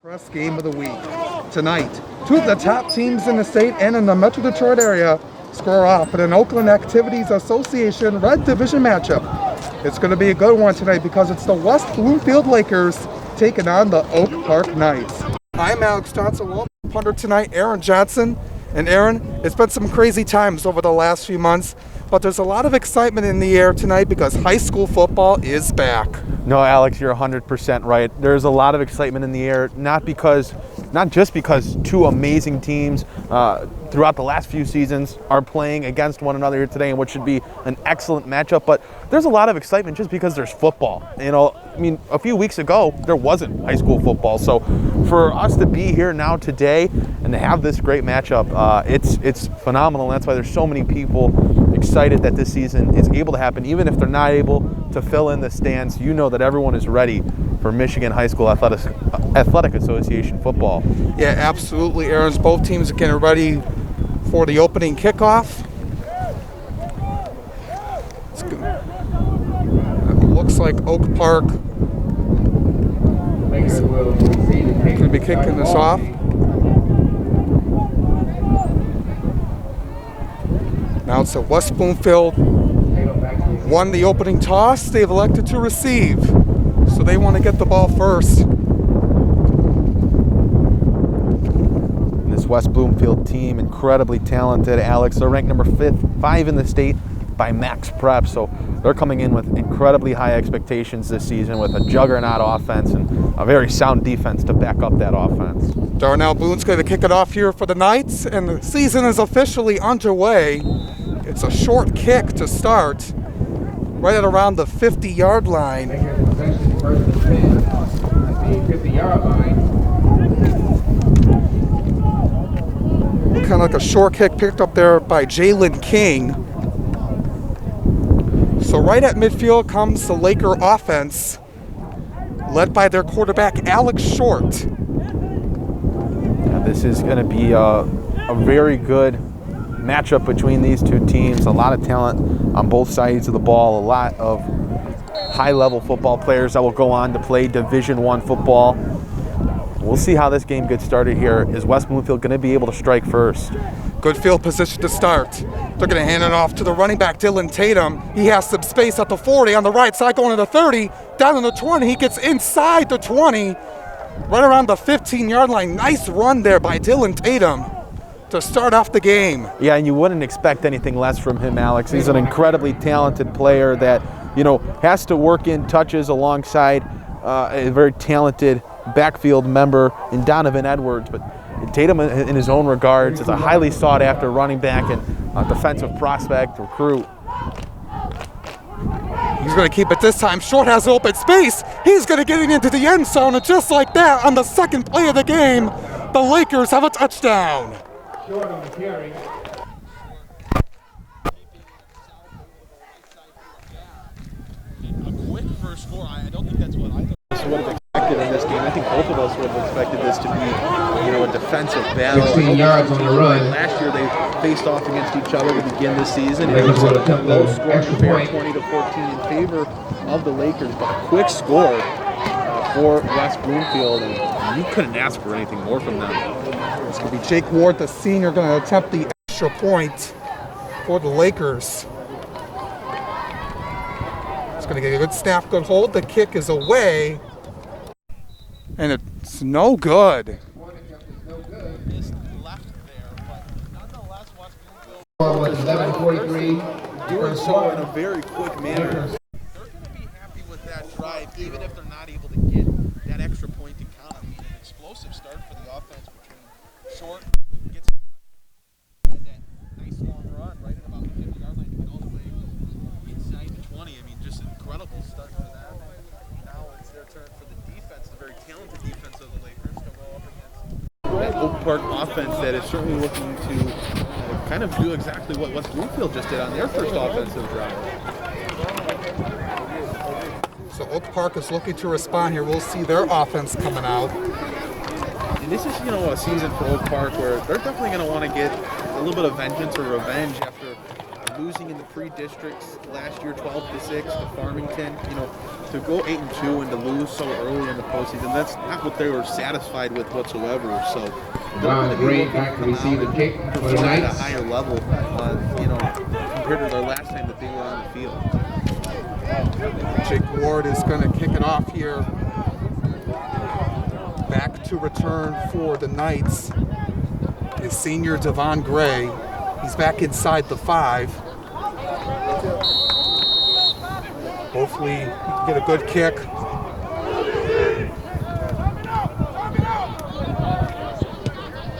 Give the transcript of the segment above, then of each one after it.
Press game of the week. Tonight, two of the top teams in the state and in the Metro Detroit area square off in an Oakland Activities Association Red Division matchup. It's going to be a good one tonight because it's the West Bloomfield Lakers taking on the Oak Park Knights. I'm Alex Thompson, punter tonight, Aaron Johnson. And Aaron, it's been some crazy times over the last few months, but there's a lot of excitement in the air tonight because high school football is back. No, Alex, you're 100% right. There's a lot of excitement in the air, not just because two amazing teams throughout the last few seasons are playing against one another here today in what should be an excellent matchup, but there's a lot of excitement just because there's football. You know, I mean, a few weeks ago, there wasn't high school football, so for us to be here now today and to have this great matchup, it's phenomenal. That's why there's so many people excited that this season is able to happen. Even if they're not able to fill in the stands, you know that everyone is ready for Michigan High School Athletic Association football. Yeah, absolutely, Aaron. Both teams are getting ready for the opening kickoff. It looks like Oak Park is going to be kicking this off. Now it's West Bloomfield won the opening toss. They've elected to receive, so they want to get the ball first. This West Bloomfield team, incredibly talented. Alex, they're ranked number 5 in the state by Max Prep, so they're coming in with incredibly high expectations this season with a juggernaut offense and a very sound defense to back up that offense. Darnell Boone's going to kick it off here for the Knights, and the season is officially underway. It's a short kick to start, right at around the 50-yard line. 50-yard line. Kind of like a short kick picked up there by Jalen King. So right at midfield comes the Laker offense, led by their quarterback, Alex Short. Yeah, this is going to be a very good matchup between these two teams. A lot of talent on both sides of the ball, a lot of high-level football players that will go on to play Division I football. We'll see how this game gets started here. Is West Bloomfield going to be able to strike first? Good field position to start. They're going to hand it off to the running back, Dylan Tatum. He has some space at the 40 on the right side, going to the 30, down to the 20. He gets inside the 20, right around the 15-yard line. Nice run there by Dylan Tatum to start off the game. Yeah, and you wouldn't expect anything less from him, Alex. He's an incredibly talented player that, you know, has to work in touches alongside a very talented backfield member in Donovan Edwards. But Tatum, in his own regards, is a highly sought-after running back and defensive prospect, recruit. He's going to keep it this time. Short has open space. He's going to get it into the end zone, and just like that, on the second play of the game, the Lakers have a touchdown. Short on the carry. A quick first score. I don't think that's what either of us would have expected in this game. I think both of us would have expected this to be, you know, a defensive battle. 16 yards on the run. Last year they faced off against each other to begin this season. It Lakers was would a have took low the score extra affair, point. 20-14 in favor of the Lakers, but a quick score for West Bloomfield, and you couldn't ask for anything more from them. It's going to be Jake Ward, the senior, going to attempt the extra point for the Lakers. It's going to get a good snap, good hold. The kick is away, and it's no good. With 11:43. Doing so in a very quick manner. They're going to be happy with that drive, even if they're not able to get that extra point to count. I mean, an explosive start for the offense between Short gets that nice long run right at about the 50-yard line to get all the way inside the 20. I mean, just an incredible start for them. And now it's their turn for the defense, the very talented defense of the Lakers, to go up against that Oak Park offense that is certainly looking to kind of do exactly what West Bloomfield just did on their first offensive drive. So Oak Park is looking to respond here. We'll see their offense coming out. And this is, you know, a season for Oak Park where they're definitely going to want to get a little bit of vengeance or revenge after a losing in the pre-districts last year, 12-6 to Farmington. To go 8-2 and to lose so early in the postseason, that's not what they were satisfied with whatsoever. So Ron Gray back to receive the kick for the perform at a Knights. higher level, compared to their last time that they were on the field. Jake Ward is going to kick it off here. Back to return for the Knights is senior Devon Gray. He's back inside the 5. Hopefully he can get a good kick.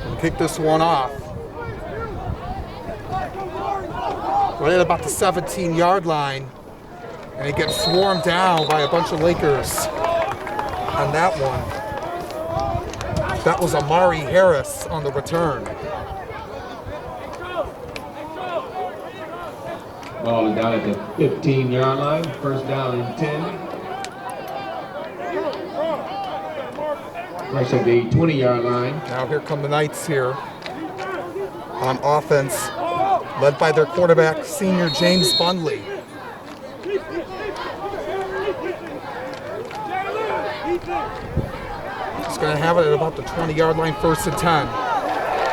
And kick this one off. Right at about the 17-yard line. And he gets swarmed down by a bunch of Lakers on that one. That was Amari Harris on the return. Ball down at the 15-yard line. First down and 10. Rush at the 20-yard line. Now here come the Knights here on offense, led by their quarterback, senior James Bunley. He's going to have it at about the 20-yard line, 1st and 10.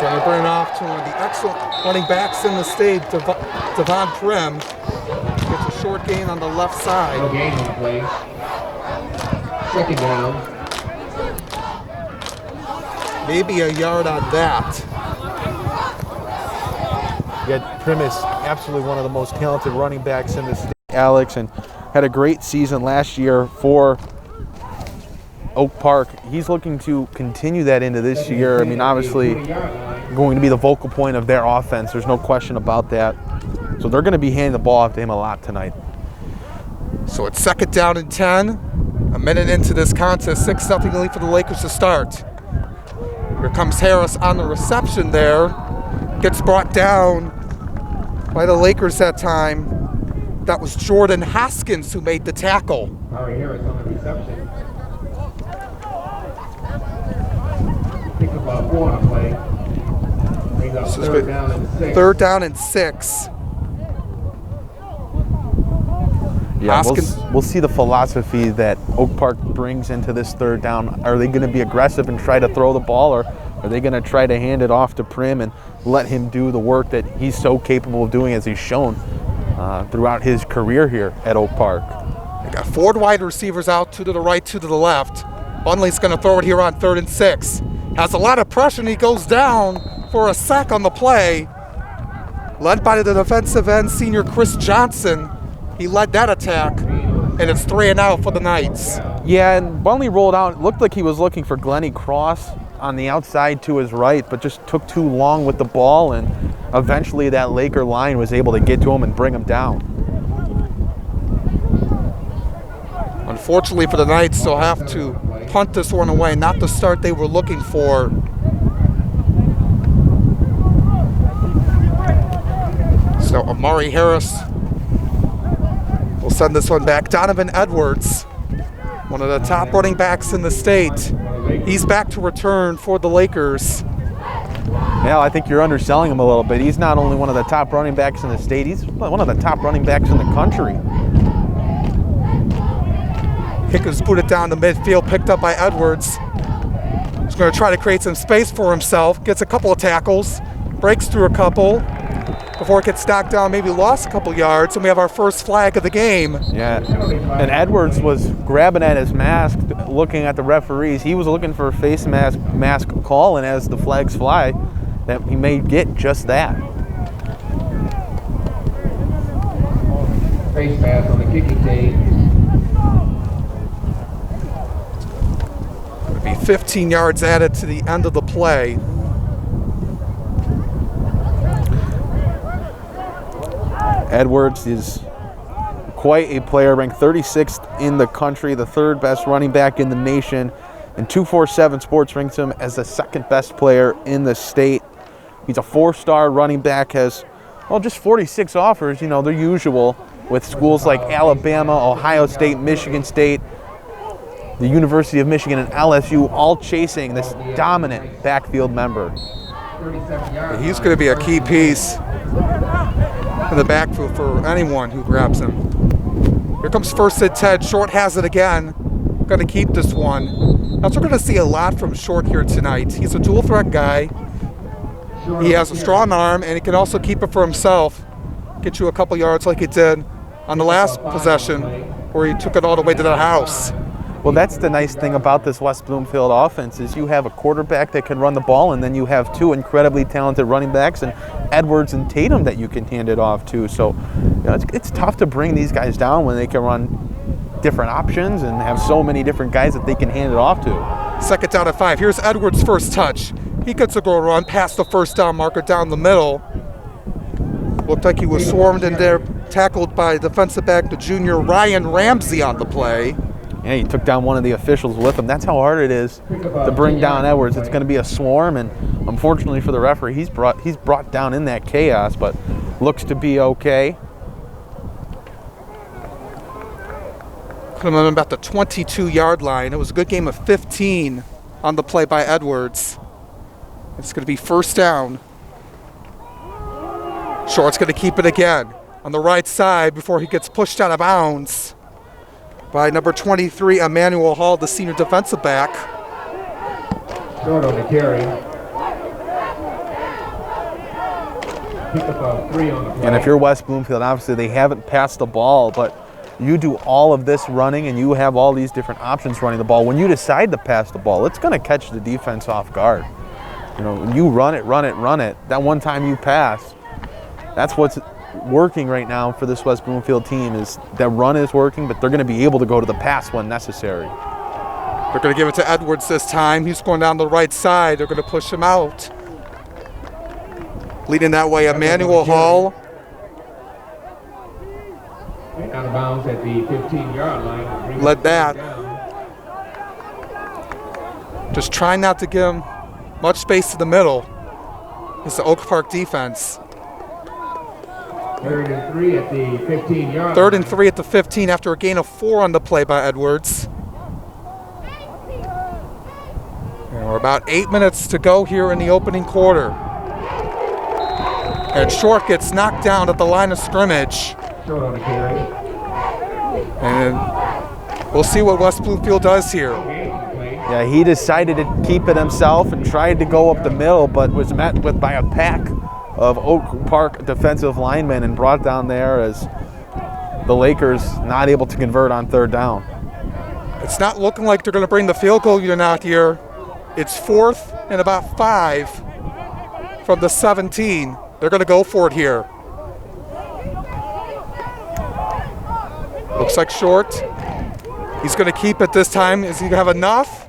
Going to bring it off to one of the excellent running backs in the state, Devon Prim. Gets a short gain on the left side. No gain on the play. Second down. Maybe a yard on that. Yet Prim is absolutely one of the most talented running backs in the state, Alex, and had a great season last year for Oak Park. He's looking to continue that into this year. I mean, obviously going to be the focal point of their offense. There's no question about that. So they're going to be handing the ball off to him a lot tonight. So it's 2nd down and 10. A minute into this contest, 6-0 lead for the Lakers to start. Here comes Harris on the reception there. Gets brought down by the Lakers that time. That was Jordan Haskins who made the tackle. Amari Harris on the reception. Pick up 4 on the play. Brings up This is 3rd down and 6. 3rd down and 6. Yeah, Haskins. we'll see the philosophy that Oak Park brings into this 3rd down. Are they going to be aggressive and try to throw the ball, or are they going to try to hand it off to Prim and let him do the work that he's so capable of doing, as he's shown throughout his career here at Oak Park? They got 4 wide receivers out, 2 to the right, 2 to the left. Bunley's going to throw it here on 3rd and 6. Has a lot of pressure, and he goes down for a sack on the play. Led by the defensive end, senior Chris Johnson. He led that attack, and it's 3 and out for the Knights. Yeah, and Bunley rolled out. It looked like he was looking for Glennie Cross on the outside to his right, but just took too long with the ball, and eventually that Laker line was able to get to him and bring him down. Unfortunately for the Knights, they'll have to punt this one away, not the start they were looking for. So Amari Harris will send this one back. Donovan Edwards, one of the top running backs in the state. He's back to return for the Lakers. Yeah, I think you're underselling him a little bit. He's not only one of the top running backs in the state, he's one of the top running backs in the country. Kickers put it down the midfield, picked up by Edwards. He's going to try to create some space for himself. Gets a couple of tackles, breaks through a couple before it gets knocked down, maybe lost a couple yards, and we have our first flag of the game. Yeah, and Edwards was grabbing at his mask, looking at the referees. He was looking for a face mask call, and as the flags fly, that he may get just that. Face mask on the kicking team. It'll be 15 yards added to the end of the play. Edwards is quite a player, ranked 36th in the country, the 3rd best running back in the nation, and 247 Sports ranks him as the 2nd best player in the state. He's a 4-star running back, has, well, just 46 offers, you know, they're usual with schools like Alabama, Ohio State, Michigan State, the University of Michigan, and LSU, all chasing this dominant backfield member. He's going to be a key piece in the backfield for anyone who grabs him. Here comes first and 10. Short has it again. Going to keep this one. That's what we're going to see a lot from Short here tonight. He's a dual threat guy. He has a strong arm, and he can also keep it for himself. Get you a couple yards like he did on the last possession where he took it all the way to the house. Well, that's the nice thing about this West Bloomfield offense is you have a quarterback that can run the ball, and then you have two incredibly talented running backs and Edwards and Tatum that you can hand it off to. So it's tough to bring these guys down when they can run different options and have so many different guys that they can hand it off to. Second down at 5. Here's Edwards' first touch. He gets a goal run past the first down marker down the middle. Looked like he was swarmed in there, tackled by defensive back, the junior Ryan Ramsey on the play. Yeah, he took down one of the officials with him. That's how hard it is to bring down Edwards. It's going to be a swarm, and unfortunately for the referee, he's brought down in that chaos, but looks to be okay. Put him on about the 22-yard line. It was a good game of 15 on the play by Edwards. It's going to be first down. Short's going to keep it again on the right side before he gets pushed out of bounds by number 23, Emmanuel Hall, the senior defensive back. Short on the carry. Pick up 3 on the play. And if you're West Bloomfield, obviously they haven't passed the ball, but you do all of this running and you have all these different options running the ball. When you decide to pass the ball, it's going to catch the defense off guard. You know, when you run it, that one time you pass, that's what's working right now for this West Bloomfield team is that run is working, but they're going to be able to go to the pass when necessary. They're going to give it to Edwards this time. He's going down the right side. They're going to push him out. Leading that way, Emmanuel Hall. Out of bounds at the 15-yard line. Led that. Just trying not to give him much space to the middle. It's the Oak Park defense. 3rd and 3 at the 15-yard line. 3rd and 3 at the 15 after a gain of 4 on the play by Edwards. And we're about 8 minutes to go here in the opening quarter. And Short gets knocked down at the line of scrimmage. Short on the carry. And we'll see what West Bloomfield does here. Yeah, he decided to keep it himself and tried to go up the middle, but was met with by a pack of Oak Park defensive linemen and brought down there as the Lakers not able to convert on 3rd down. It's not looking like they're going to bring the field goal unit out here. It's 4th and about 5 from the 17. They're going to go for it here. Looks like Short. He's going to keep it this time. Is he going to have enough?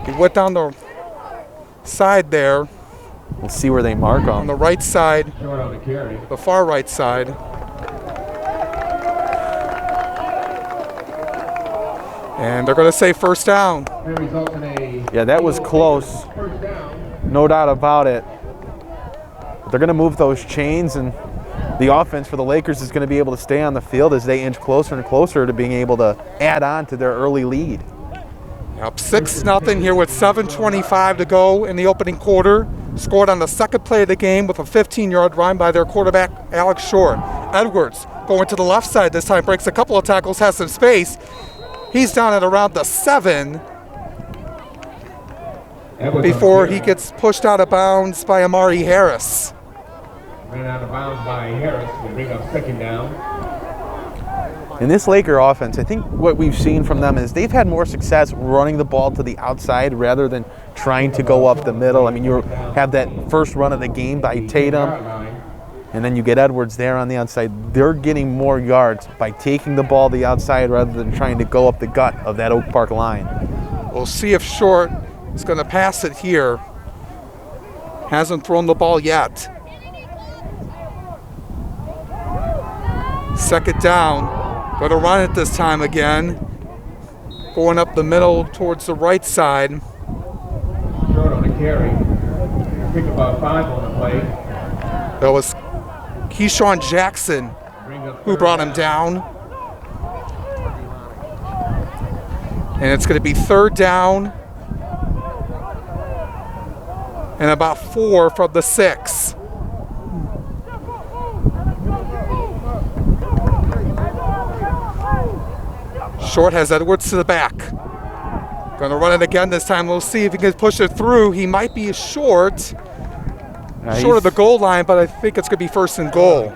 He went down the side there. We'll see where they mark him. On the right side, Short on the carry. the far right side. And they're going to say first down. That results in a Yeah, that was close. first down. No doubt about it. But they're going to move those chains, and the offense for the Lakers is going to be able to stay on the field as they inch closer and closer to being able to add on to their early lead. Up 6-0 here with 7:25 to go in the opening quarter. Scored on the second play of the game with a 15-yard run by their quarterback, Alex Short. Edwards going to the left side this time, breaks a couple of tackles, has some space. He's down at around the 7 before he gets pushed out of bounds by Amari Harris. Ran out of bounds by Harris to bring up 2nd down. In this Laker offense, I think what we've seen from them is they've had more success running the ball to the outside rather than trying to go up the middle. I mean, you have that first run of the game by Tatum, and then you get Edwards there on the outside. They're getting more yards by taking the ball to the outside rather than trying to go up the gut of that Oak Park line. We'll see if Short is going to pass it here. Hasn't thrown the ball yet. 2nd down. Going to run it this time again. Going up the middle towards the right side. Short on the carry. Pick up 5 on the play. That was Keyshawn Jackson who brought him down. And it's going to be 3rd down. And about 4 from the 6. Short has Edwards to the back. Going to run it again this time. We'll see if he can push it through. He might be short. Short of the goal line, but I think it's going to be first and goal.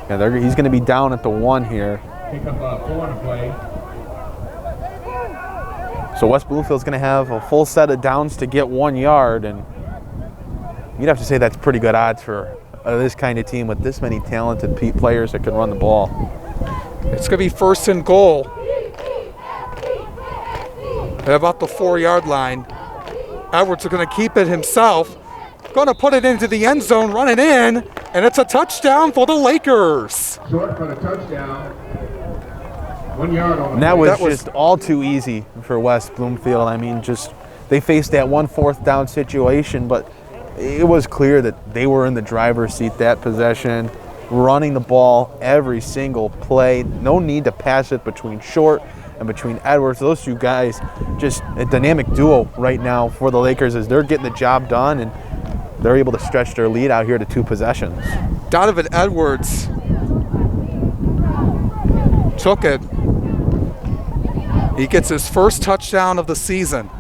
Yeah, he's going to be down at the 1 here. Pick up 4 to play. So West Bloomfield's going to have a full set of downs to get 1 yard, and you'd have to say that's pretty good odds for this kind of team with this many talented players that can run the ball. It's going to be first and goal at about the 4-yard line. Edwards is going to keep it himself. Going to put it into the end zone, run it in, and it's a touchdown for the Lakers. Short for the touchdown. 1 yard on the And that play. was just all too easy for West Bloomfield. I mean, just they faced that 1 4th down situation, but it was clear that they were in the driver's seat that possession, running the ball every single play. No need to pass it between Short and between Edwards. Those two guys, just a dynamic duo right now for the Lakers as they're getting the job done, and they're able to stretch their lead out here to 2 possessions. Donovan Edwards took it. He gets his first touchdown of the season.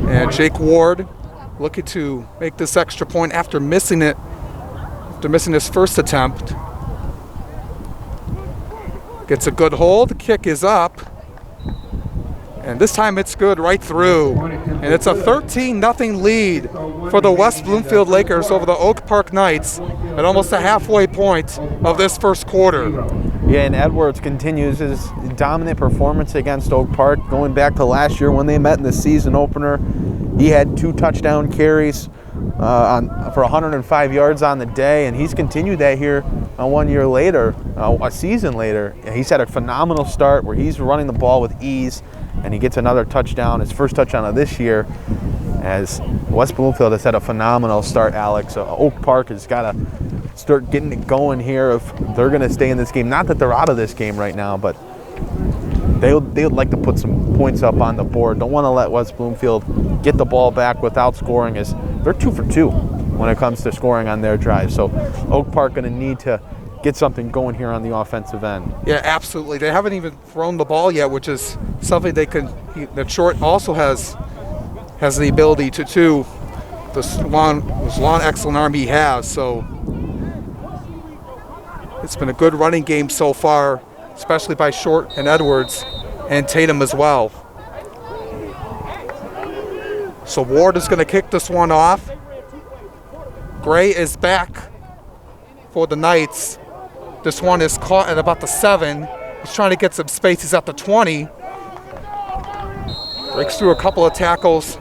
And Jake Ward looking to make this extra point after missing it, after missing his first attempt. Gets a good hold, the kick is up. And this time it's good right through. And it's a 13-0 lead for the West Bloomfield Lakers over the Oak Park Knights at almost the halfway point of this first quarter. Yeah, and Edwards continues his dominant performance against Oak Park. Going back to last year when they met in the season opener, he had 2 touchdown carries for 105 yards on the day, and he's continued that here 1 year later, a season later. He's had a phenomenal start where he's running the ball with ease, and he gets another touchdown, his first touchdown of this year, as West Bloomfield has had a phenomenal start, Alex. Oak Park has got to start getting it going here if they're going to stay in this game. Not that they're out of this game right now, but they would like to put some points up on the board. Don't want to let West Bloomfield get the ball back without scoring, as they're 2 for 2 when it comes to scoring on their drive. So Oak Park going to need to get something going here on the offensive end. Yeah, absolutely. They haven't even thrown the ball yet, which is something they could. That Short also has the ability to do. This long excellent arm he has. So it's been a good running game so far, especially by Short and Edwards and Tatum as well. So Ward is going to kick this one off. Gray is back for the Knights. This one is caught at about the 7. He's trying to get some space. He's at the 20. Breaks through a couple of tackles.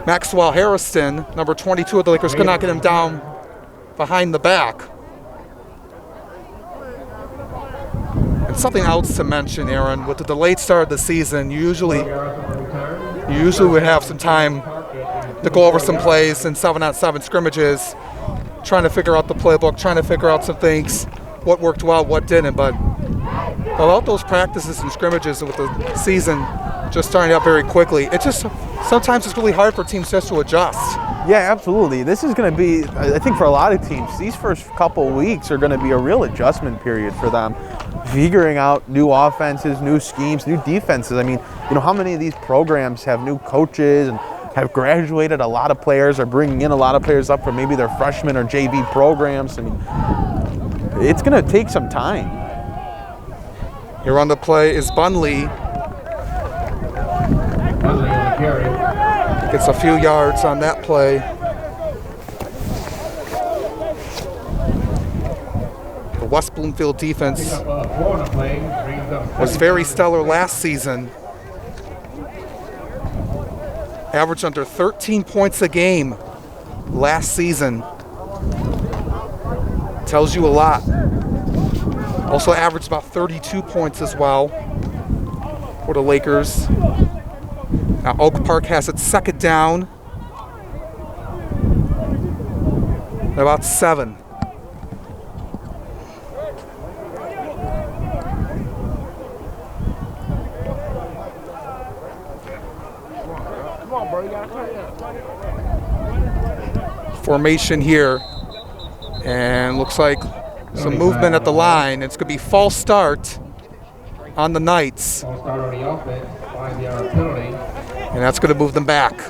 Maxwell Harrison, number 22 of the Lakers, could not get him down behind the back. And something else to mention, Aaron, with the delayed start of the season, you usually would have some time to go over some plays in 7-on-7 scrimmages, trying to figure out the playbook, trying to figure out some things, what worked well, what didn't. But without those practices and scrimmages with the season just starting out very quickly, it just sometimes it's really hard for teams just to adjust. Yeah, absolutely. This is going to be, I think for a lot of teams, these first couple weeks are going to be a real adjustment period for them. Figuring out new offenses, new schemes, new defenses. I mean, how many of these programs have new coaches and have graduated a lot of players, or bringing in a lot of players up from maybe their freshman or JV programs? I mean, it's going to take some time. Here on the play is Bunley. Bunley on the carry. Gets a few yards on that play. The West Bloomfield defense was very stellar last season. Averaged under 13 points a game last season. Tells you a lot. Also averaged about 32 points as well for the Lakers. Now Oak Park has its second down at about 7. Formation here And looks like some movement at the line. It's going to be false start on the Knights. False start on the offense, 5-yard penalty. And that's going to move them back.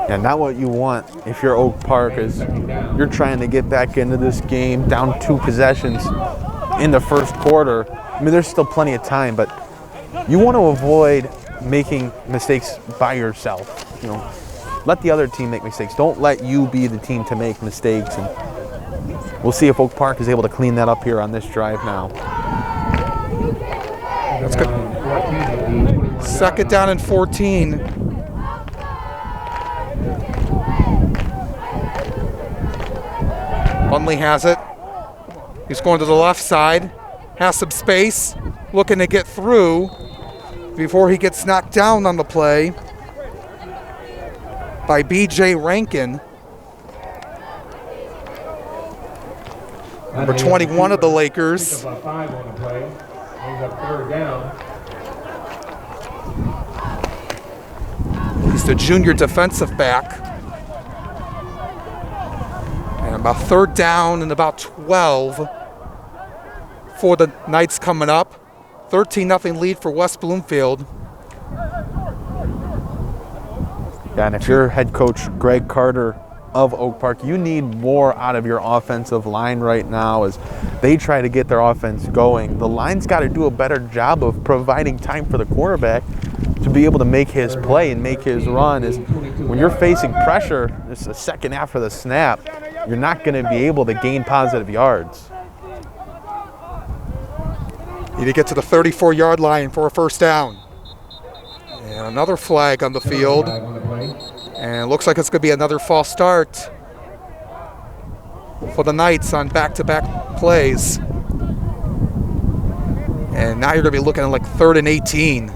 And not what you want if you're Oak Park is you're trying to get back into this game down 2 possessions in the first quarter. I mean, there's still plenty of time, but you want to avoid making mistakes by yourself. You know, let the other team make mistakes. Don't let you be the team to make mistakes. And we'll see if Oak Park is able to clean that up here on this drive now. That's good. 2nd down and 14. Bunley has it. He's going to the left side. Has some space. Looking to get through before he gets knocked down on the play by B.J. Rankin. Number 21 of the Lakers. 5 on the play. Brings up 3rd down. He's the junior defensive back. And about 3rd down and about 12 for the Knights coming up. 13-0 lead for West Bloomfield. Yeah, and if you're head coach Greg Carter of Oak Park, you need more out of your offensive line right now as they try to get their offense going. The line's got to do a better job of providing time for the quarterback to be able to make his play and make his run. Is when you're facing pressure, it's a second after the snap, you're not going to be able to gain positive yards. Need to get to the 34-yard line for a 1st down. And another flag on the field. And looks like it's going to be another false start for the Knights on back-to-back plays. And now you're going to be looking at like 3rd and 18.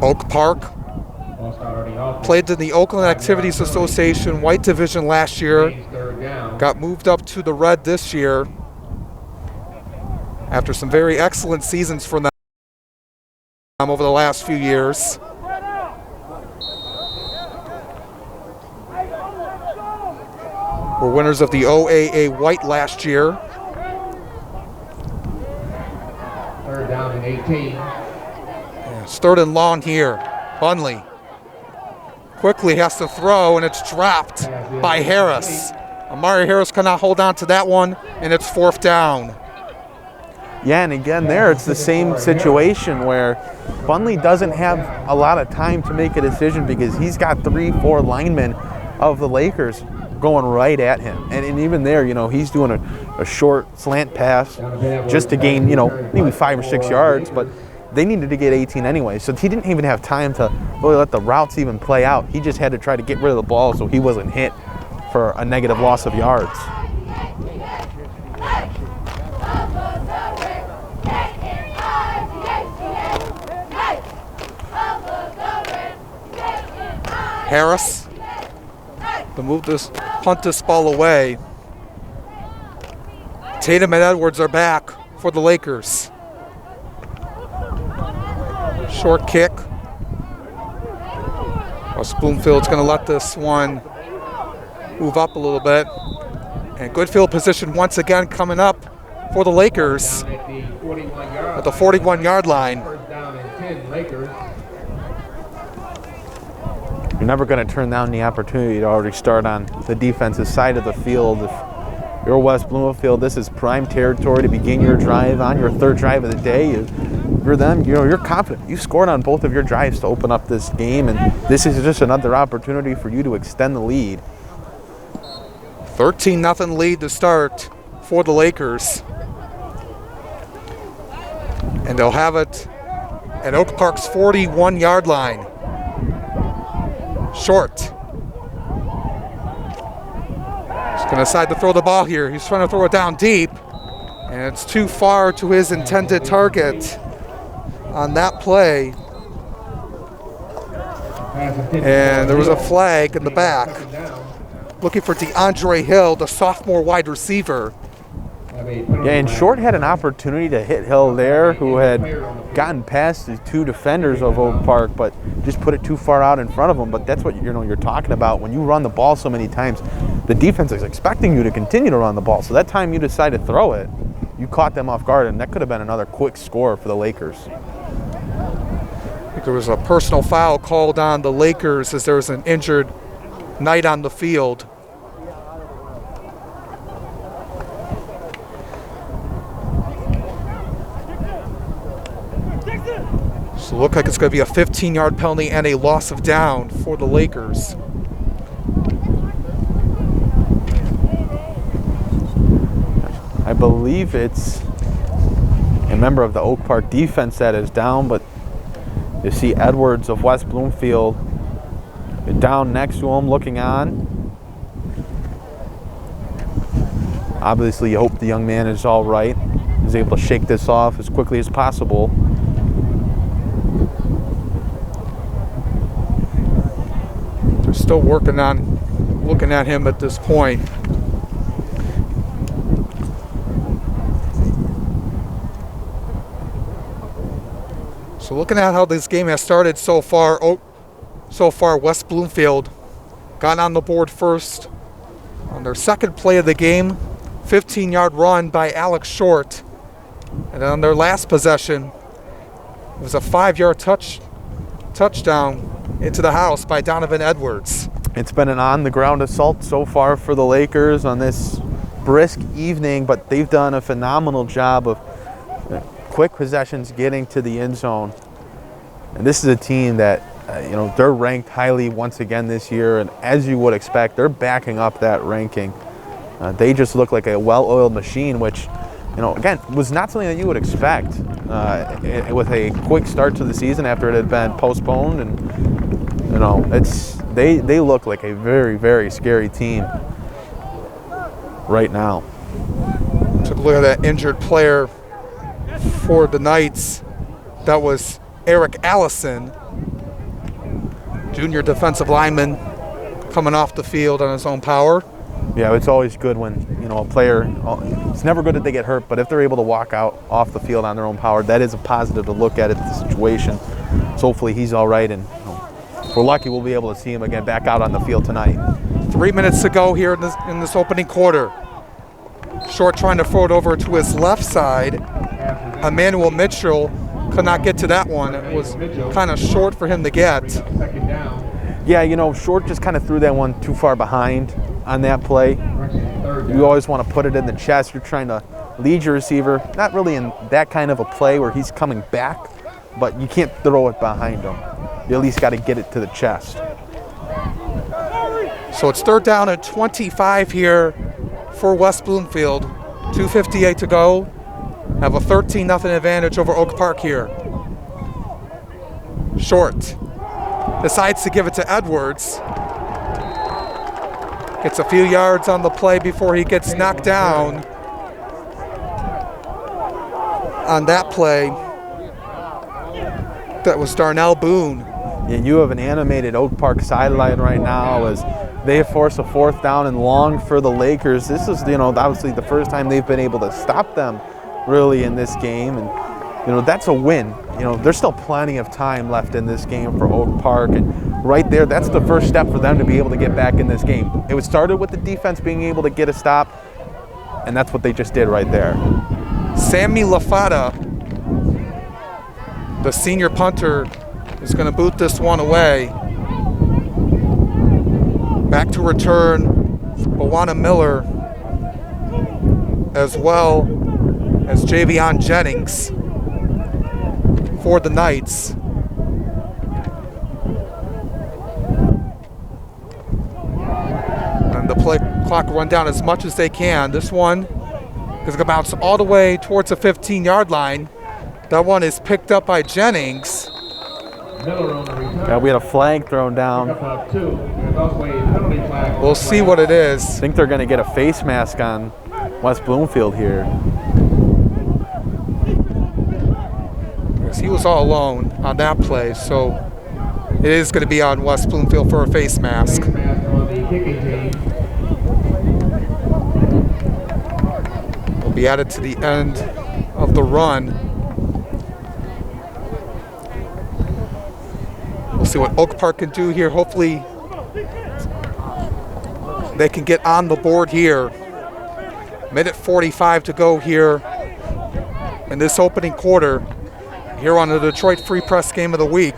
Oak Park played in the Oakland Activities Association White Division last year. Got moved up to the Red this year after some very excellent seasons for them over the last few years. Were winners of the OAA White last year. 3rd down and 18. It's 3rd and long here. Bunley quickly has to throw, and it's dropped by Harris. Amari Harris cannot hold on to that one, and it's 4th down. Yeah, and again there it's the same situation where Bunley doesn't have a lot of time to make a decision because he's got 3-4 linemen of the Lakers going right at him. And even there, you know, he's doing a short slant pass just to gain, you know, maybe 5 or 6 yards, but they needed to get 18 anyway, so he didn't even have time to really let the routes even play out. He just had to try to get rid of the ball so he wasn't hit for a negative loss of yards. Harris to move this, punt this ball away. Tatum and Edwards are back for the Lakers. Short kick. West Bloomfield's going to let this one move up a little bit. And good field position once again coming up for the Lakers at the 41-yard line. 1st down and 10, Lakers. You're never going to turn down the opportunity to already start on the defensive side of the field. If you're West Bloomfield, this is prime territory to begin your drive on, your 3rd drive of the day. You're them, you know, you're confident. You scored on both of your drives to open up this game, and this is just another opportunity for you to extend the lead. 13-0 lead to start for the Lakers. And they'll have it at Oak Park's 41-yard line. Short. He's going to decide to throw the ball here. He's trying to throw it down deep, and it's too far to his intended target on that play. And there was a flag in the back. looking for DeAndre Hill, the sophomore wide receiver. Yeah, and Short had an opportunity to hit Hill there, who had gotten past the two defenders of Oak Park, but just put it too far out in front of him. But that's what you're talking about. When you run the ball so many times, the defense is expecting you to continue to run the ball. So that time you decide to throw it, you caught them off guard, and that could have been another quick score for the Lakers. I think there was a personal foul called on the Lakers as there was an injured Knight on the field. So it looks like it's going to be a 15-yard penalty and a loss of down for the Lakers. I believe it's a member of the Oak Park defense that is down, but you see Edwards of West Bloomfield down next to him looking on. Obviously, you hope the young man is all right. He's able to shake this off as quickly as possible. They're still working on looking at him at this point. So looking at how this game has started so far, West Bloomfield got on the board first on their second play of the game, 15-yard run by Alex Short. And then on their last possession, it was a 5-yard touchdown into the house by Donovan Edwards. It's been an on-the-ground assault so far for the Lakers on this brisk evening, but they've done a phenomenal job of quick possessions getting to the end zone. And this is a team that, they're ranked highly once again this year, and as you would expect, they're backing up that ranking. They just look like a well-oiled machine, which, again, was not something that you would expect with a quick start to the season after it had been postponed. And, they look like a very, very scary team right now. Took a look at that injured player for the Knights. That was Eric Allison, junior defensive lineman, coming off the field on his own power. Yeah, it's always good when, a player, it's never good that they get hurt, but if they're able to walk out off the field on their own power, that is a positive to look at the situation. So hopefully he's all right, and if we're lucky, we'll be able to see him again back out on the field tonight. 3 minutes to go here in this opening quarter. Short trying to throw it over to his left side. Emmanuel Mitchell could not get to that one. It was kind of short for him to get. Yeah, Short just kind of threw that one too far behind on that play. You always want to put it in the chest. You're trying to lead your receiver. Not really in that kind of a play where he's coming back, but you can't throw it behind him. You at least got to get it to the chest. So it's third down and 25 here for West Bloomfield. 2:58 to go. Have a 13-0 advantage over Oak Park here. Short decides to give it to Edwards. Gets a few yards on the play before he gets knocked down. On that play, that was Darnell Boone. Yeah, you have an animated Oak Park sideline right now as they force a fourth down and long for the Lakers. This is, obviously the first time they've been able to stop them really in this game, and that's a win. There's still plenty of time left in this game for Oak Park, and right there, that's the first step for them to be able to get back in this game. It was started with the defense being able to get a stop, and that's what they just did right there. Sammy Lafata, the senior punter, is going to boot this one away. Back to return, Bawana Miller, as well as Javion Jennings for the Knights. And the play clock will run down as much as they can. This one is going to bounce all the way towards the 15-yard line. That one is picked up by Jennings. Yeah, we had a flag thrown down. We'll see what it is. I think they're going to get a face mask on West Bloomfield here. He was all alone on that play, so it is going to be on West Bloomfield for a face mask. be added to the end of the run. We'll see what Oak Park can do here. Hopefully they can get on the board here. Minute 45 to go here in this opening quarter here on the Detroit Free Press Game of the Week.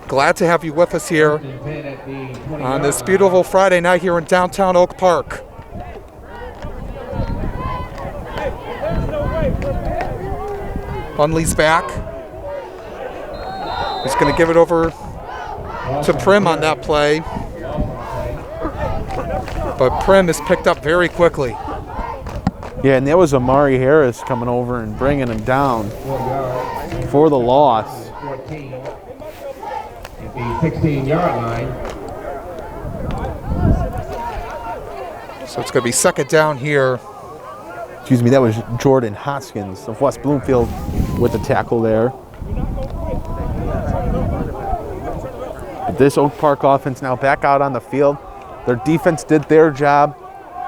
Glad to have you with us here on this beautiful Friday night here in downtown Oak Park. Bunley's back. He's going to give it over to Prim on that play. But Prim is picked up very quickly. Yeah, and that was Amari Harris coming over and bringing him down for the loss. 14 at the 16-yard line. So it's going to be second down here. Excuse me, that was Jordan Hoskins of West Bloomfield with the tackle there. But this Oak Park offense now back out on the field. Their defense did their job.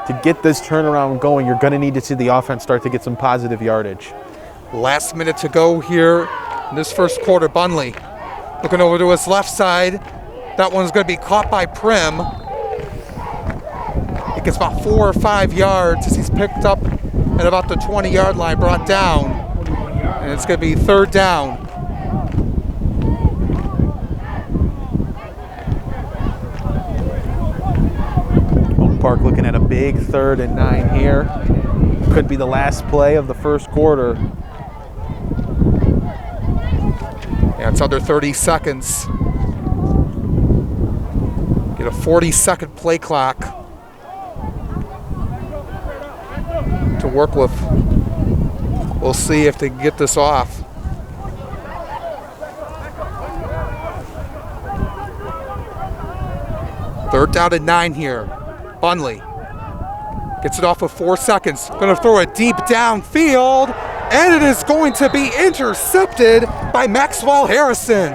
To get this turnaround going, you're going to need to see the offense start to get some positive yardage. Last minute to go here in this first quarter. Bunley looking over to his left side. That one's going to be caught by Prim. He gets about 4 or 5 yards as he's picked up at about the 20-yard line, brought down. And it's going to be third down. Park looking at a big 3rd and 9 here. Could be the last play of the first quarter. Yeah, it's under 30 seconds. Get a 40-second play clock to work with. We'll see if they can get this off. Third down and 9 here. Bunley gets it off with 4 seconds. Going to throw it deep downfield, and it is going to be intercepted by Maxwell Harrison.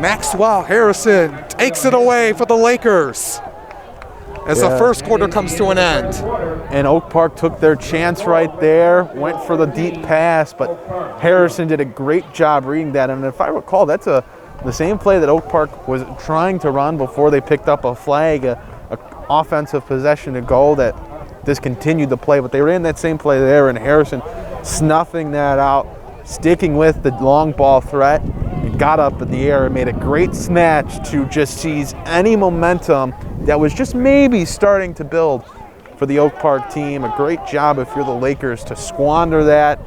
Maxwell Harrison takes it away for the Lakers as the first quarter comes to an end. And Oak Park took their chance right there, went for the deep pass, but Harrison did a great job reading that. And if I recall, that's the same play that Oak Park was trying to run before they picked up a flag, a offensive possession to go that discontinued the play. But they ran that same play there, and Harrison snuffing that out, sticking with the long ball threat. He got up in the air and made a great snatch to just seize any momentum that was just maybe starting to build for the Oak Park team. A great job if you're the Lakers to squander that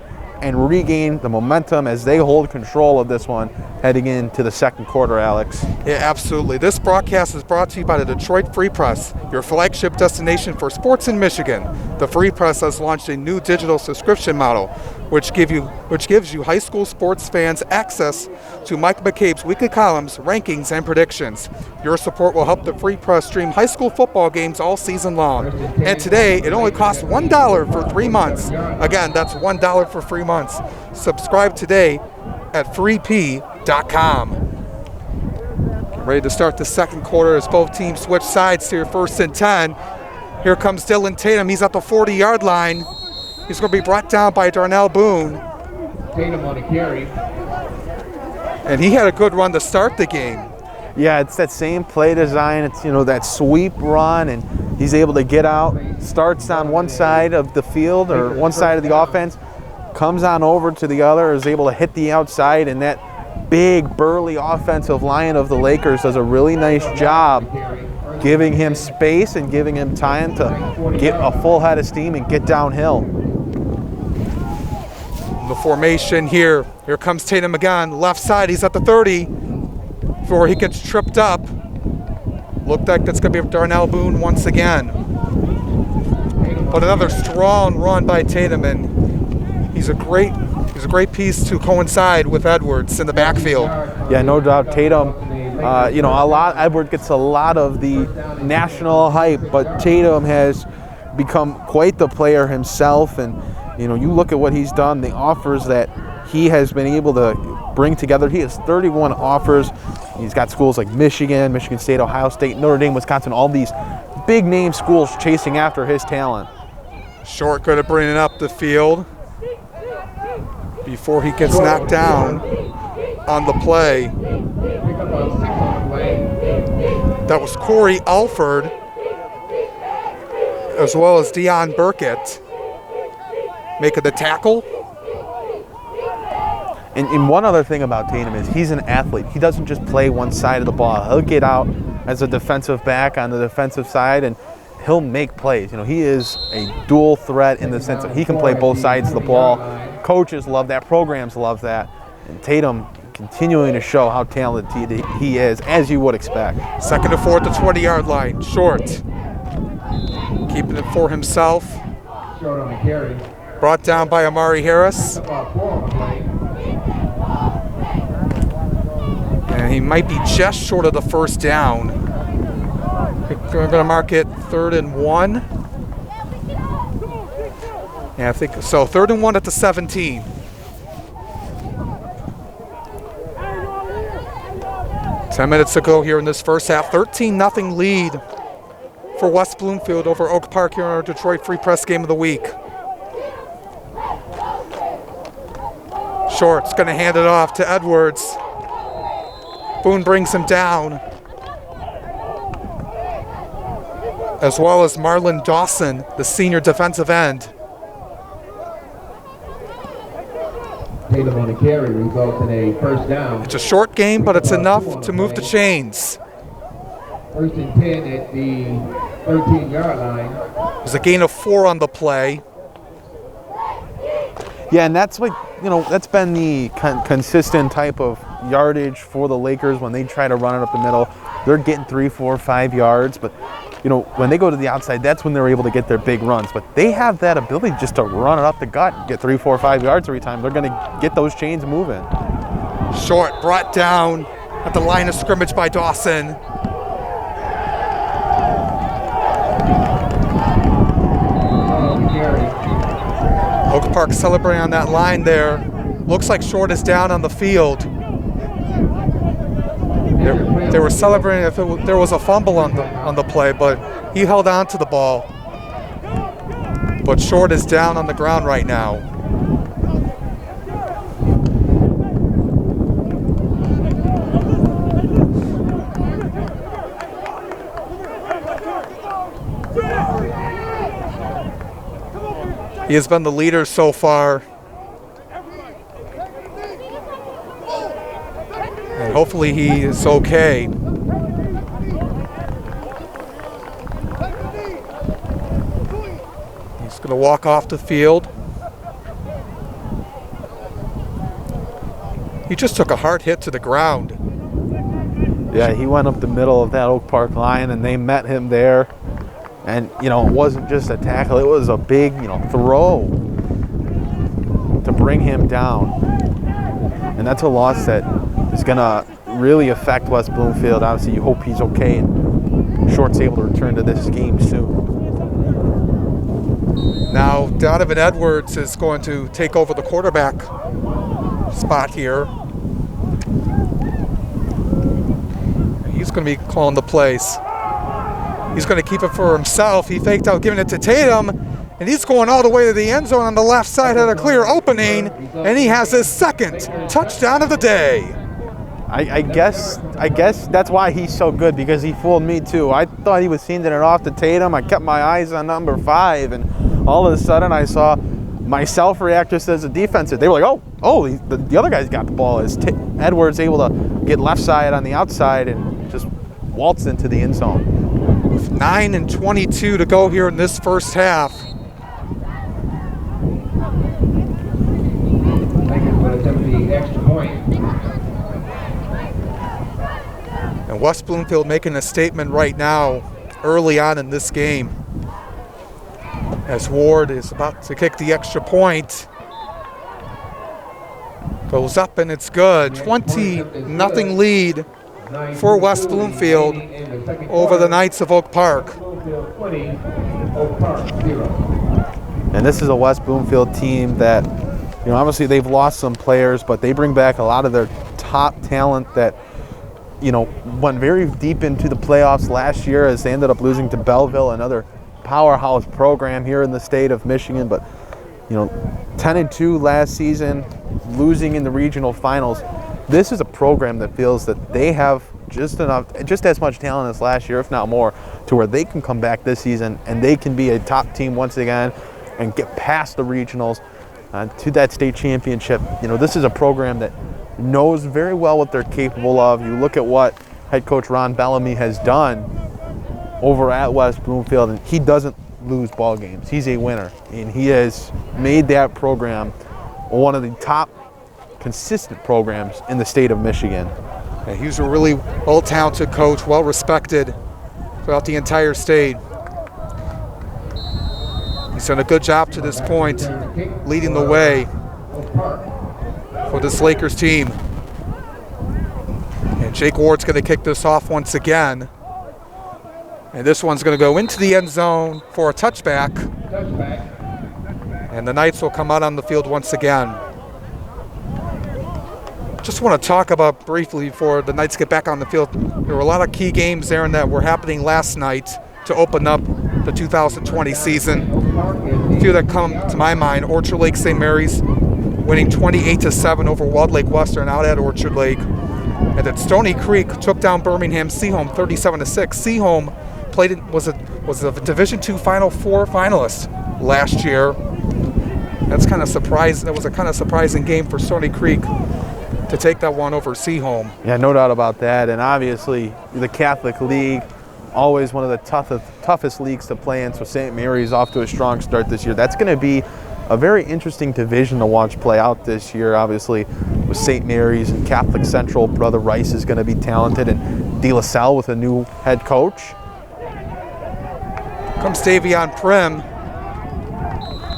and regain the momentum as they hold control of this one heading into the second quarter, Alex. Yeah, absolutely. This broadcast is brought to you by the Detroit Free Press, your flagship destination for sports in Michigan. The Free Press has launched a new digital subscription model, which gives you high school sports fans access to Mike McCabe's weekly columns, rankings, and predictions. Your support will help the Free Press stream high school football games all season long. And today, it only costs $1 for 3 months. Again, that's $1 for 3 months. Subscribe today at freep.com. Ready to start the second quarter as both teams switch sides here, 1st and 10. Here comes Dylan Tatum. He's at the 40-yard line. He's going to be brought down by Darnell Boone. Tatum on a carry. And he had a good run to start the game. Yeah, it's that same play design. It's, that sweep run, and he's able to get out, starts on one side of the field or one side of the offense, comes on over to the other, is able to hit the outside, and that big, burly offensive line of the Lakers does a really nice job giving him space and giving him time to get a full head of steam and get downhill. The formation here. Here comes Tatum again. Left side, he's at the 30 before he gets tripped up. Looked like that's going to be Darnell Boone once again. But another strong run by Tatum, and he's a great piece to coincide with Edwards in the backfield. Yeah, no doubt. Tatum, Edwards gets a lot of the national hype, but Tatum has become quite the player himself. And, you look at what he's done, the offers that he has been able to bring together. He has 31 offers. He's got schools like Michigan, Michigan State, Ohio State, Notre Dame, Wisconsin, all these big name schools chasing after his talent. Short going to bring it up the field before he gets knocked down on the play. Pick up on 6 on the play. That was Corey Alford, as well as Dion Burkett making the tackle. And one other thing about Tatum is he's an athlete. He doesn't just play one side of the ball. He'll get out as a defensive back on the defensive side, and he'll make plays. You know, he is a dual threat in the sense that he can play both sides of the ball. Coaches love that. Programs love that. And Tatum continuing to show how talented he is, as you would expect. 2nd and 4 at the 20-yard line. Short. Keeping it for himself. Short on the carry. Brought down by Amari Harris. Pick up on 4 on the play. And he might be just short of the first down. We're going to mark it 3rd and 1. Yeah, I think so. 3rd and 1 at the 17. Ten minutes to go here in this first half. 13-0 lead for West Bloomfield over Oak Park here in our Detroit Free Press Game of the Week. Short's going to hand it off to Edwards. Boone brings him down, as well as Marlon Dawson, the senior defensive end. Tatum on the carry results in a first down. It's a short game, but it's enough to move the chains. 1st and 10 at the 13-yard line. There's a gain of 4 on the play. Yeah, and that's what, you know, that's been the consistent type of yardage for the Lakers when they try to run it up the middle. They're getting 3, 4, 5 yards, but you know, when they go to the outside, that's when they're able to get their big runs. But they have that ability just to run it up the gut, get 3, 4, 5 yards every time. They're going to get those chains moving. Short brought down at the line of scrimmage by Dawson. On the carry. Oak Park celebrating on that line there. Looks like Short is down on the field. They were celebrating if there was a fumble on the play, but he held on to the ball. But Short is down on the ground right now. He has been the leader so far. And hopefully he is okay. He's going to walk off the field. He just took a hard hit to the ground. Yeah, he went up the middle of that Oak Park line, and they met him there. And, you know, it wasn't just a tackle. It was a big, you know, throw to bring him down. And that's a loss that is going to really affect West Bloomfield. Obviously, you hope he's okay and Short's able to return to this game soon. Now, Donovan Edwards is going to take over the quarterback spot here. He's going to be calling the plays. He's going to keep it for himself. He faked out giving it to Tatum, and he's going all the way to the end zone on the left side at a clear opening, and he has his 2nd touchdown of the day. I guess that's why he's so good, because he fooled me too. I thought he was sending it off to Tatum. I kept my eyes on number 5, and all of a sudden I saw myself react just as a defensive. They were like, oh, the other guy's got the ball. Is Edwards able to get left side on the outside and just waltz into the end zone? With 9:22 to go here in this first half. Lakers will attempt the extra point. And West Bloomfield making a statement right now, early on in this game, as Ward is about to kick the extra point. Goes up and it's good. 20-0 lead for West Bloomfield over the Knights of Oak Park. And this is a West Bloomfield team that, you know, obviously they've lost some players, but they bring back a lot of their top talent that, you know, went very deep into the playoffs last year as they ended up losing to Belleville, another powerhouse program here in the state of Michigan, but 10-2 last season, losing in the regional finals. This is a program that feels that they have just as much talent as last year, if not more, to where they can come back this season and they can be a top team once again and get past the regionals to that state championship. This is a program that knows very well what they're capable of. You look at what head coach Ron Bellamy has done over at West Bloomfield, and he doesn't lose ball games. He's a winner, and he has made that program one of the top consistent programs in the state of Michigan. Yeah, he's a really well-talented coach, well-respected throughout the entire state. He's done a good job to this point, leading the way for this Lakers team. And Jake Ward's going to kick this off once again. And this one's going to go into the end zone for a touchback. And the Knights will come out on the field once again. Just want to talk about briefly before the Knights get back on the field. There were a lot of key games there that were happening last night to open up the 2020 season. A few that come to my mind: Orchard Lake St. Mary's winning 28-7 over Walled Lake Western out at Orchard Lake. And then Stony Creek took down Birmingham Seaholm 37-6. Seaholm was a Division II Final Four finalist last year. That's kind of surprising. That was a kind of surprising game for Stony Creek to take that one over Seaholm. Yeah, no doubt about that. And obviously, the Catholic League, always one of the toughest leagues to play in. So St. Mary's off to a strong start this year. That's going to be a very interesting division to watch play out this year. Obviously, with St. Mary's and Catholic Central, Brother Rice is going to be talented, and De La Salle with a new head coach. Comes Davion Prim,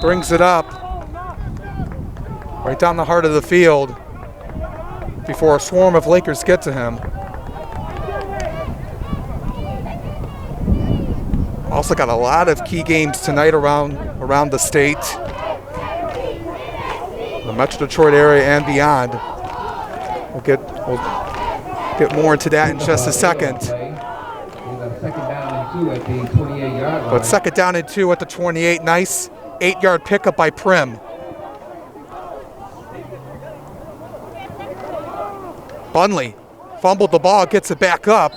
brings it up right down the heart of the field before a swarm of Lakers get to him. Also got a lot of key games tonight around the state, the Metro Detroit area and beyond. We'll get more into that in just a second. But second down and 2 at the 28. Nice 8-yard pickup by Prim. Bunley fumbled the ball, gets it back up.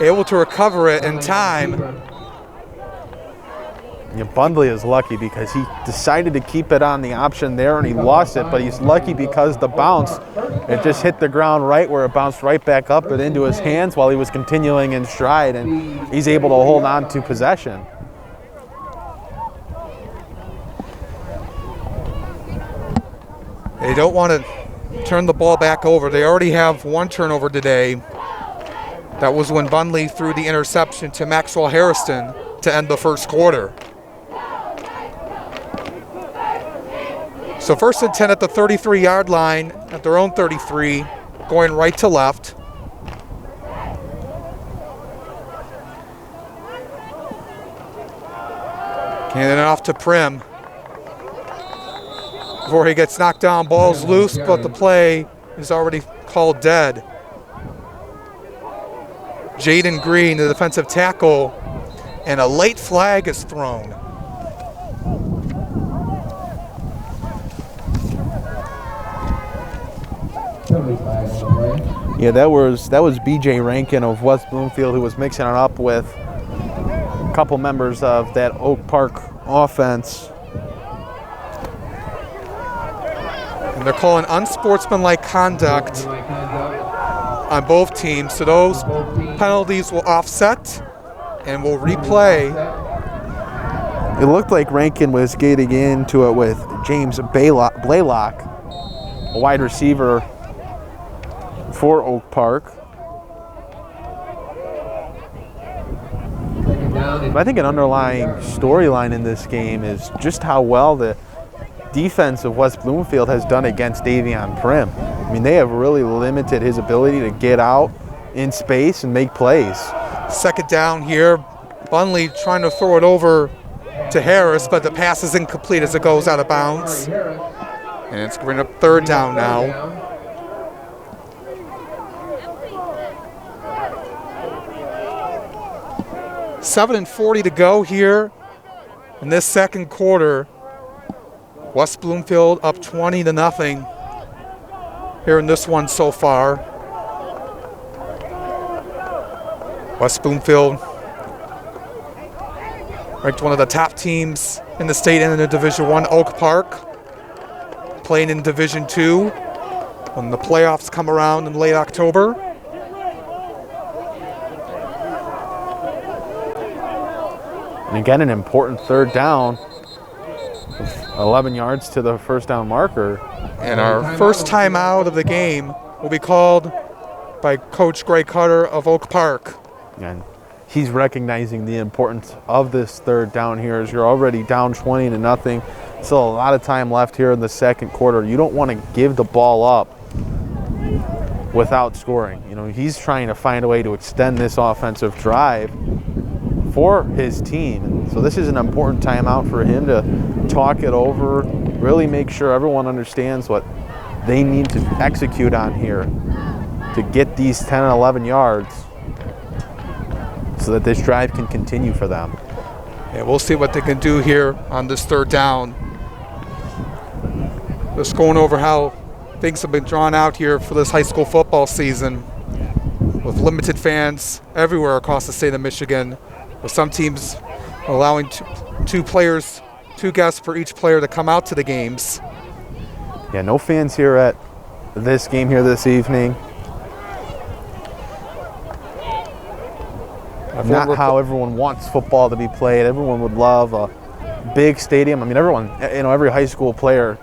Able to recover it in time. Yeah, Bunley is lucky because he decided to keep it on the option there and he lost it, but he's lucky because the bounce, it just hit the ground right where it bounced right back up and into his hands while he was continuing in stride, and he's able to hold on to possession. They don't want to turn the ball back over. They already have one turnover today. That was when Bunley threw the interception to Maxwell Harrison to end the first quarter. So 1st and 10 at the 33-yard line, at their own 33, going right to left. Handing it off to Prim. Before he gets knocked down, ball's loose, but the play is already called dead. Jaden Green, the defensive tackle, and a late flag is thrown. Yeah, that was BJ Rankin of West Bloomfield, who was mixing it up with a couple members of that Oak Park offense. And they're calling unsportsmanlike conduct on both teams. So those penalties will offset and will replay. It looked like Rankin was getting into it with James Blaylock, a wide receiver for Oak Park. But I think an underlying storyline in this game is just how well the defense of West Bloomfield has done against Davion Prim. I mean, they have really limited his ability to get out in space and make plays. Second down here. Bunley trying to throw it over to Harris, but the pass is incomplete as it goes out of bounds. And it's going up third down now. 7:40 to go here in this second quarter. West Bloomfield up 20-0 here in this one so far. West Bloomfield ranked one of the top teams in the state and in the Division I. Oak Park playing in Division II when the playoffs come around in late October. And again, an important third down. 11 yards to the first down marker. And our first time out of the game will be called by Coach Greg Cutter of Oak Park. And he's recognizing the importance of this third down here as you're already down 20-0. Still a lot of time left here in the second quarter. You don't want to give the ball up without scoring. You know, he's trying to find a way to extend this offensive drive for his team. And so this is an important timeout for him to talk it over, really make sure everyone understands what they need to execute on here to get these 10 and 11 yards so that this drive can continue for them. Yeah, we'll see what they can do here on this third down. Just going over how things have been drawn out here for this high school football season with limited fans everywhere across the state of Michigan, with some teams allowing two guests per each player to come out to the games. Yeah, no fans here at this game here this evening. Not how everyone wants football to be played. Everyone would love a big stadium. I mean, everyone, every high school player,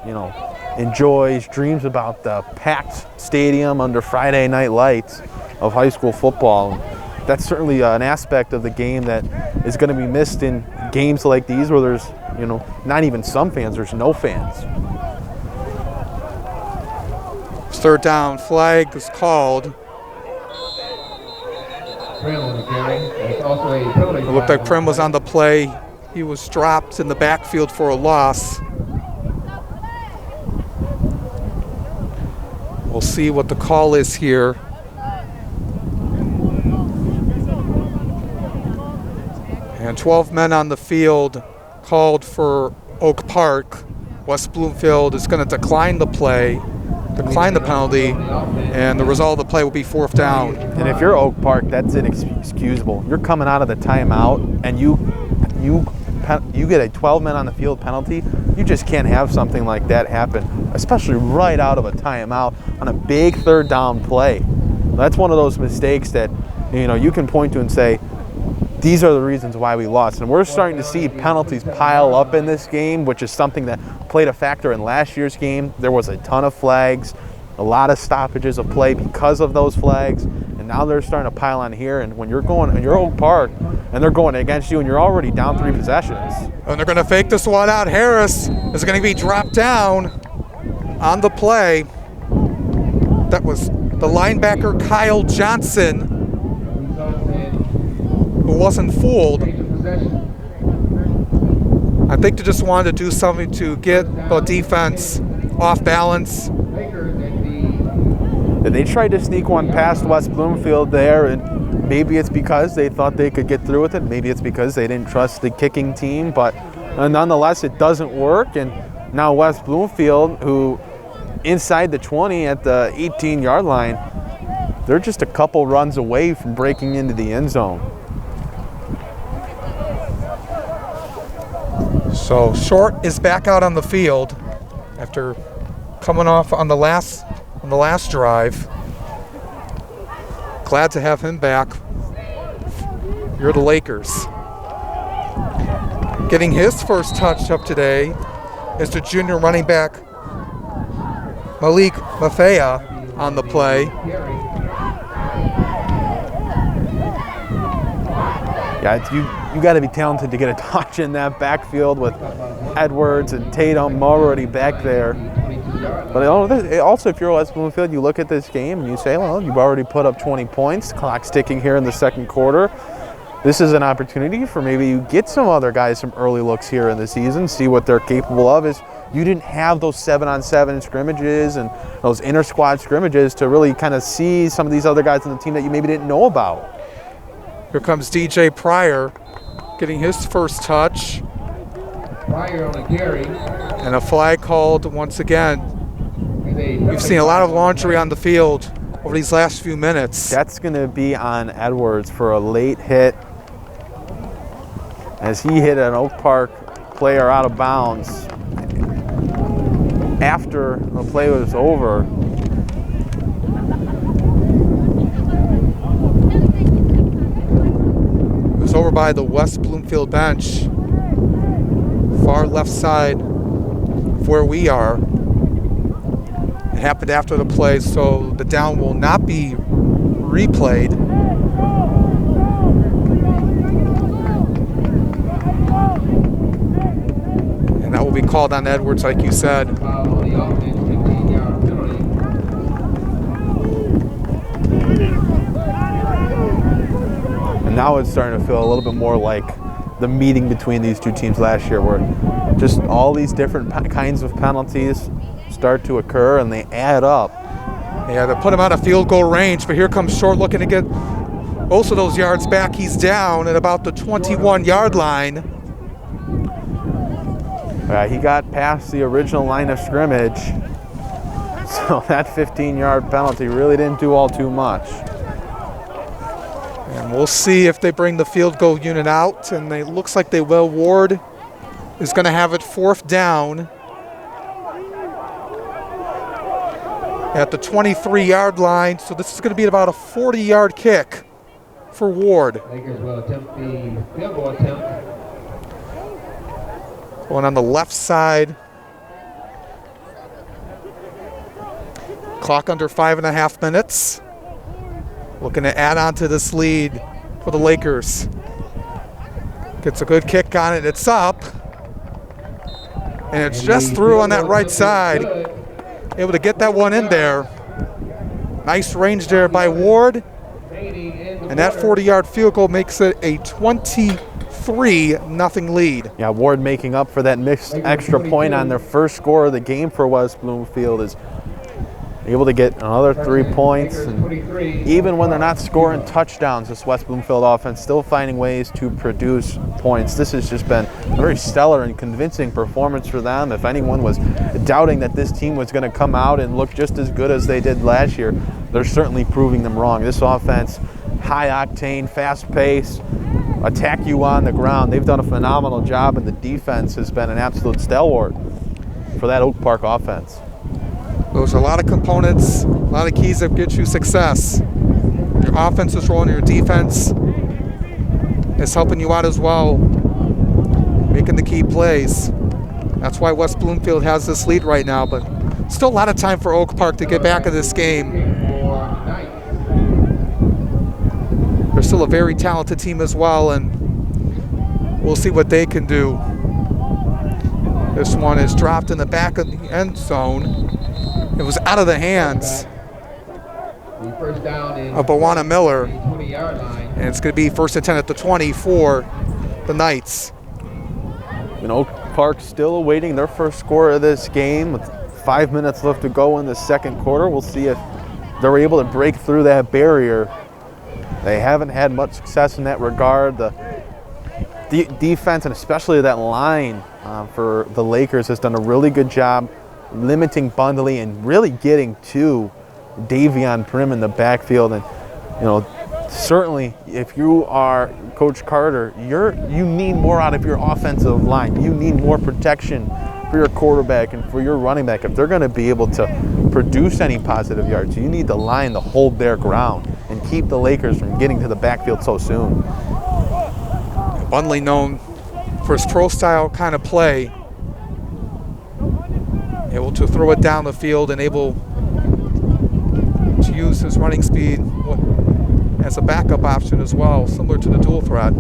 enjoys, dreams about the packed stadium under Friday night lights of high school football. That's certainly an aspect of the game that is going to be missed in games like these where there's, not even some fans, there's no fans. Third down flag is called. It looked like Prim was on the play. He was dropped in the backfield for a loss. We'll see what the call is here. And 12 men on the field called for Oak Park. West Bloomfield is going to decline the penalty, and the result of the play will be fourth down. And if you're Oak Park, that's inexcusable. You're coming out of the timeout, and you get a 12 men on the field penalty. You just can't have something like that happen, especially right out of a timeout on a big third down play. That's one of those mistakes that you can point to and say, these are the reasons why we lost. And we're starting to see penalties pile up in this game, which is something that played a factor in last year's game. There was a ton of flags, a lot of stoppages of play because of those flags, and now they're starting to pile on here. And when you're Oak Park and they're going against you and you're already down 3 possessions. And they're going to fake this one out. Harris is going to be dropped down on the play. That was the linebacker Kyle Johnson, who wasn't fooled. I think they just wanted to do something to get the defense off balance. They tried to sneak one past West Bloomfield there, and maybe it's because they thought they could get through with it. Maybe it's because they didn't trust the kicking team, but nonetheless, it doesn't work. And now West Bloomfield, who inside the 20 at the 18-yard line, they're just a couple runs away from breaking into the end zone. So Short is back out on the field after coming off on the last drive. Glad to have him back. You're the Lakers. Getting his first touch up today is the junior running back Malik Mafea on the play. Yeah, you got to be talented to get a touch in that backfield with Edwards and Tatum already back there. But also, if you're West Bloomfield, you look at this game and you say, well, you've already put up 20 points. Clock's ticking here in the second quarter. This is an opportunity for maybe you get some other guys some early looks here in the season, see what they're capable of. Is you didn't have those 7-on-7 scrimmages and those inter-squad scrimmages to really kind of see some of these other guys on the team that you maybe didn't know about. Here comes DJ Pryor getting his first touch. Pryor on a carry. And a flag called once again. We've seen a lot of laundry on the field over these last few minutes. That's going to be on Edwards for a late hit as he hit an Oak Park player out of bounds after the play was over. It was over by the West Bloomfield bench, far left side of where we are. It happened after the play, so the down will not be replayed. And that will be called on Edwards, like you said. And now it's starting to feel a little bit more like the meeting between these two teams last year, where just all these different kinds of penalties start to occur and they add up. Yeah, they put him out of field goal range, but here comes Short looking to get most of those yards back. He's down at about the 21-yard line. He got past the original line of scrimmage, so that 15-yard penalty really didn't do all too much. And we'll see if they bring the field goal unit out, and it looks like they will. Ward is going to have it 4th down at the 23-yard line, so this is going to be about a 40-yard kick for Ward. Lakers will attempt the field goal attempt. Going on the left side. Clock under 5.5 minutes. Looking to add on to this lead for the Lakers. Gets a good kick on it. It's up. And it's just through on that right side. Able to get that one in there. Nice range there by Ward. And that 40-yard field goal makes it a 23-0 lead. Yeah, Ward making up for that missed extra point on their first score of the game for West Bloomfield is able to get another 3 points. And even when they're not scoring touchdowns, this West Bloomfield offense still finding ways to produce points. This has just been a very stellar and convincing performance for them. If anyone was doubting that this team was going to come out and look just as good as they did last year, they're certainly proving them wrong. This offense, high octane, fast pace, attack you on the ground. They've done a phenomenal job, and the defense has been an absolute stalwart for that Oak Park offense. Those are a lot of components, a lot of keys that get you success. Your offense is rolling, your defense is helping you out as well, making the key plays. That's why West Bloomfield has this lead right now, but still a lot of time for Oak Park to get back in this game. They're still a very talented team as well, and we'll see what they can do. This one is dropped in the back of the end zone. It was out of the hands of Bawana Miller. And it's going to be 1st and 10 at the 20 for the Knights. And Oak Park still awaiting their first score of this game with 5 minutes left to go in the second quarter. We'll see if they're able to break through that barrier. They haven't had much success in that regard. The defense, and especially that line for the Lakers, has done a really good job limiting Bundley and really getting to Davion Prim in the backfield. And certainly if you are Coach Carter, you need more out of your offensive line. You need more protection for your quarterback and for your running back. If they're going to be able to produce any positive yards, you need the line to hold their ground and keep the Lakers from getting to the backfield so soon. Bundley, known for his pro-style kind of play, able to throw it down the field and able to use his running speed as a backup option as well, similar to the dual threat.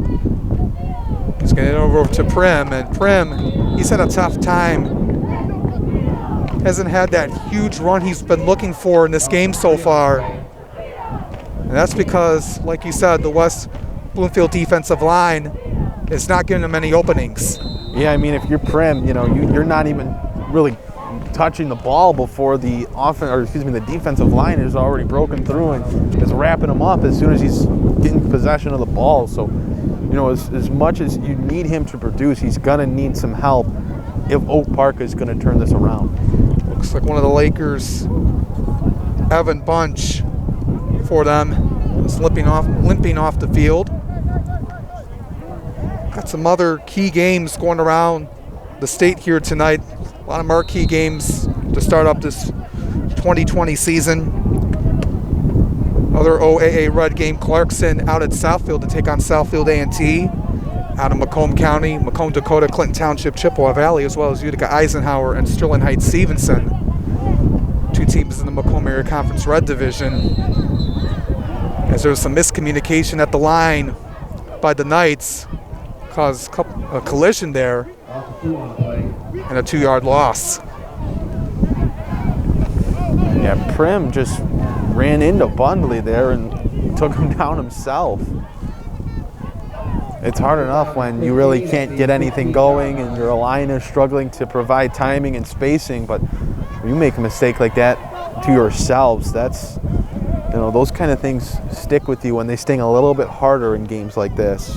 He's getting it over to Prim, and Prim, he's had a tough time. Hasn't had that huge run he's been looking for in this game so far. And that's because, like you said, the West Bloomfield defensive line is not giving him any openings. Yeah, I mean, if you're Prim, you're not even really touching the ball before the defensive line is already broken through and is wrapping him up as soon as he's getting possession of the ball. So, you know, as much as you need him to produce, he's going to need some help if Oak Park is going to turn this around. Looks like one of the Lakers, Evan Bunch, for them, is limping off the field. Got some other key games going around the state here tonight. A lot of marquee games to start up this 2020 season. Other OAA Red game, Clarkson out at Southfield to take on Southfield A&T. Out of Macomb County, Macomb, Dakota, Clinton Township, Chippewa Valley, as well as Utica Eisenhower and Sterling Heights Stevenson. Two teams in the Macomb Area Conference Red Division. As there was some miscommunication at the line by the Knights, caused a collision there and a 2-yard loss. Yeah, Prim just ran into Bundley there and took him down himself. It's hard enough when you really can't get anything going and your line is struggling to provide timing and spacing, but when you make a mistake like that to yourselves, that's, you know, those kind of things stick with you when they sting a little bit harder in games like this.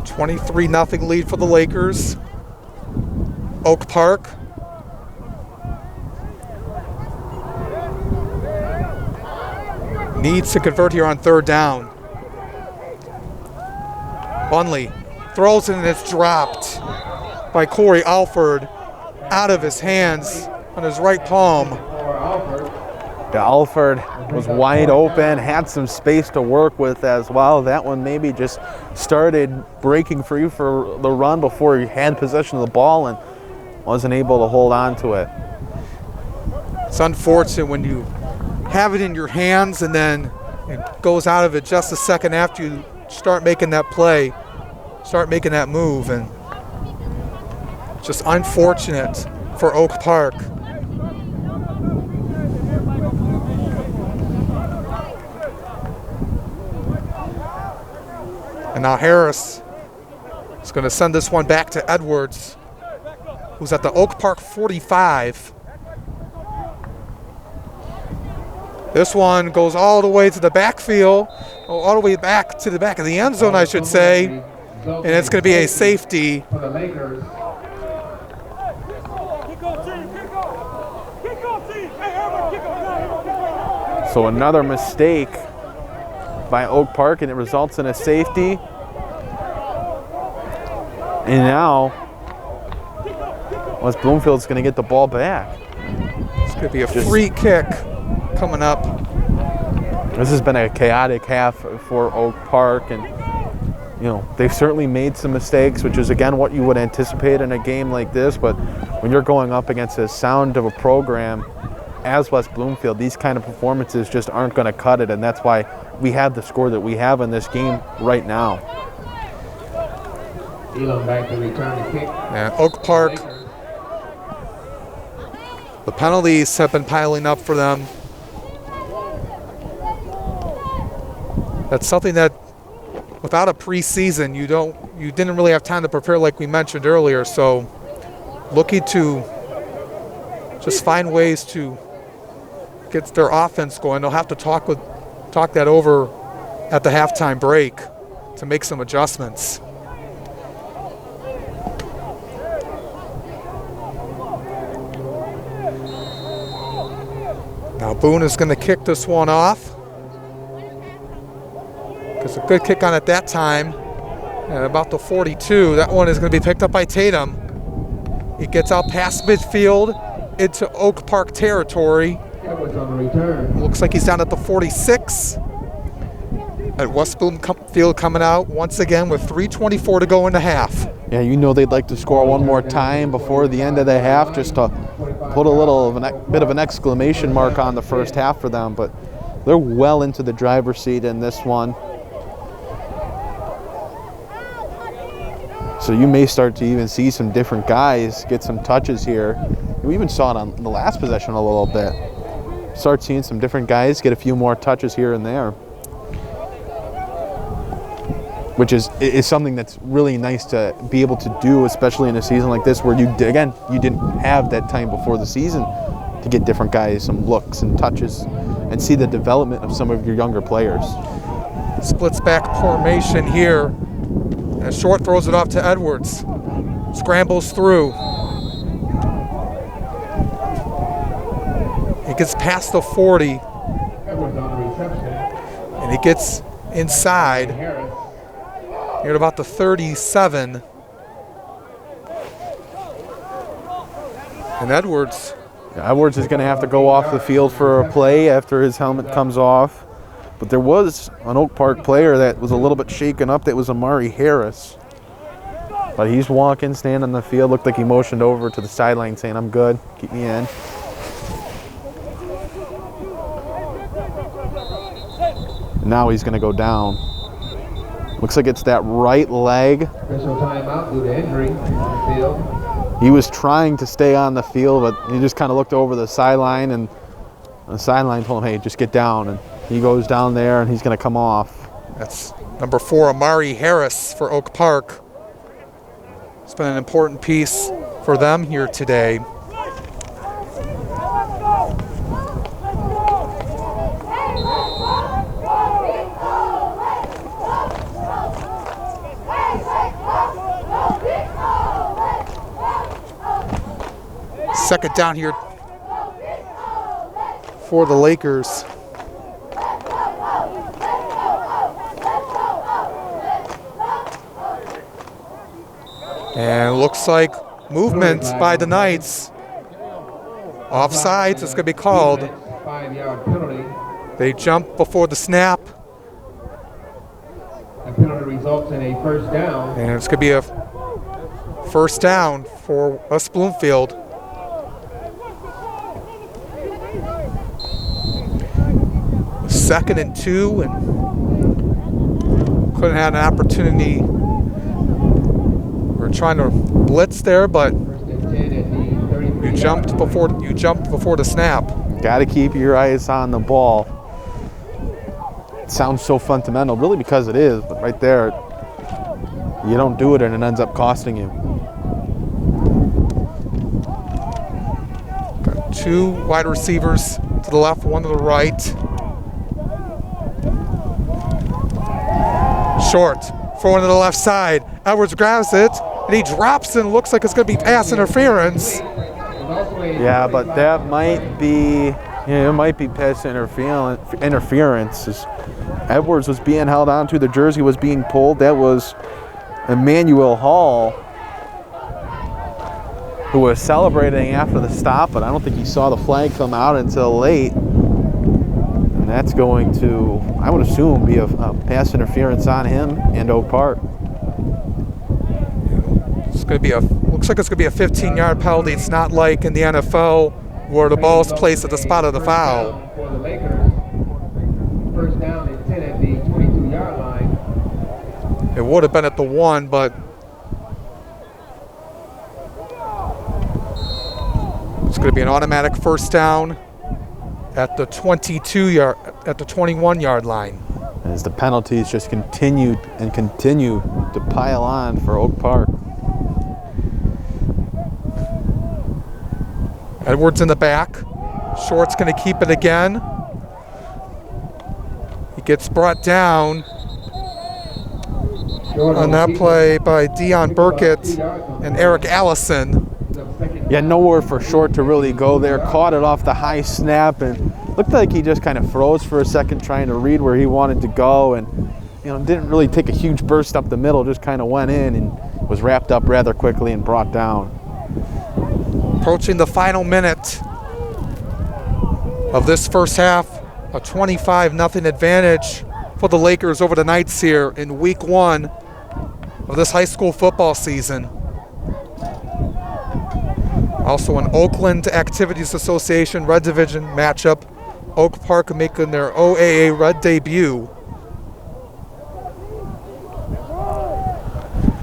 23-0 lead for the Lakers. Oak Park. Needs to convert here on 3rd down. Bunley throws it and it's dropped by Corey Alford out of his hands on his right palm. Yeah, Alford was wide open, had some space to work with as well. That one maybe just started breaking free for the run before he had possession of the ball and wasn't able to hold on to it. It's unfortunate when you have it in your hands and then it goes out of it just a second after you start making that play, start making that move, and just unfortunate for Oak Park. And now Harris is going to send this one back to Edwards, who's at the Oak Park 45. This one goes all the way to the backfield, all the way back to the back of the end zone, I should say. And it's going to be a safety. So another mistake by Oak Park, and it results in a safety. And now West Bloomfield's going to get the ball back. It's going to be a free kick coming up. This has been a chaotic half for Oak Park, and you know, they've certainly made some mistakes, which is again what you would anticipate in a game like this, but when you're going up against as sound of a program as West Bloomfield, these kind of performances just aren't going to cut it, and that's why we have the score that we have in this game right now. Elam back to return the kick. And Oak Park, the penalties have been piling up for them. That's something that without a preseason, you didn't really have time to prepare like we mentioned earlier. So looking to just find ways to get their offense going. They'll have to talk that over at the halftime break to make some adjustments. Now Boone is going to kick this one off. It's a good kick on at that time. At about the 42, that one is going to be picked up by Tatum. He gets out past midfield into Oak Park territory. Edwards on the return. Looks like he's down at the 46. At West Bloomfield coming out once again with 3:24 to go in the half. Yeah, you know they'd like to score one more time before the end of the half, just to put a little of bit of an exclamation mark on the first half for them, but they're well into the driver's seat in this one. So you may start to even see some different guys get some touches here. We even saw it on the last possession a little bit. Start seeing some different guys get a few more touches here and there, which is something that's really nice to be able to do, especially in a season like this where you didn't have that time before the season to get different guys some looks and touches and see the development of some of your younger players. Splits back formation here. And Short throws it off to Edwards. Scrambles through. He gets past the 40. And he gets inside. Here at about the 37. And Edwards. Edwards is going to have to go off the field for a play after his helmet comes off. But there was an Oak Park player that was a little bit shaken up. That was Amari Harris. But he's walking, standing on the field. Looked like he motioned over to the sideline saying, I'm good, keep me in. Now he's going to go down. Looks like it's that right leg. Official timeout due to injury on the field. He was trying to stay on the field, but he just kind of looked over the sideline, and the sideline told him, hey, just get down. And he goes down there, and he's going to come off. That's number 4, Amari Harris for Oak Park. It's been an important piece for them here today. Second down here for the Lakers. And it looks like movement by the Knights. Offsides, it's going to be called. 5-yard penalty. They jump before the snap. The penalty results in a first down. And it's going to be a first down for West Bloomfield. Second and 2, and couldn't have an opportunity. We're trying to blitz there, but you jumped before the snap. Got to keep your eyes on the ball. It sounds so fundamental, really, because it is, but right there, you don't do it and it ends up costing you. Got 2 wide receivers to the left, 1 to the right. Short, throwing to the left side. Edwards grabs it, and he drops it, and looks like it's going to be pass interference. Yeah, but that might be, it might be pass interference. Edwards was being held onto, the jersey was being pulled. That was Emmanuel Hall, who was celebrating after the stop, but I don't think he saw the flag come out until late. And that's going to, I would assume, be a pass interference on him and Oak Park. It's going to be looks like it's going to be a 15-yard penalty. It's not like in the NFL where the ball is placed at the spot of the foul. For the Lakers, first down and 10 at the 22-yard line. It would have been at the 1, but it's going to be an automatic first down at the 21-yard line. As the penalties just continue to pile on for Oak Park. Edwards in the back. Short's going to keep it again. He gets brought down on that play by Dion Burkett and Eric Allison. Yeah, nowhere for Short to really go there. Caught it off the high snap and looked like he just kind of froze for a second trying to read where he wanted to go, and didn't really take a huge burst up the middle, just kind of went in and was wrapped up rather quickly and brought down. Approaching the final minute of this first half, a 25-0 advantage for the Lakers over the Knights here in week 1 of this high school football season. Also an Oakland Activities Association Red Division matchup. Oak Park making their OAA Red debut.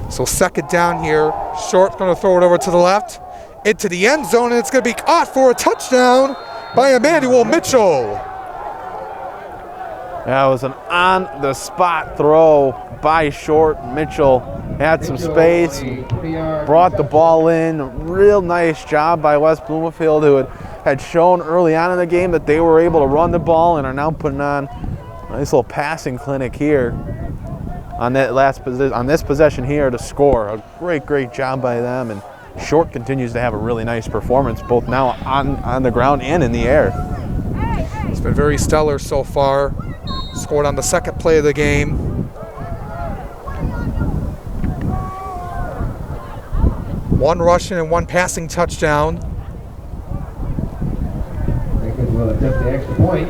So second down here. Short going to throw it over to the left. Into the end zone, and it's going to be caught for a touchdown by Emmanuel Mitchell. That was an on-the-spot throw by Short. Mitchell had some space, brought the ball in. Real nice job by West Bloomfield, who had shown early on in the game that they were able to run the ball and are now putting on Nice little passing clinic here on this possession here to score. A great job by them, and Short continues to have a really nice performance both now on the ground and in the air. It's been very stellar so far. Scored on the second play of the game. One rushing and one passing touchdown. Lakers will attempt the extra point.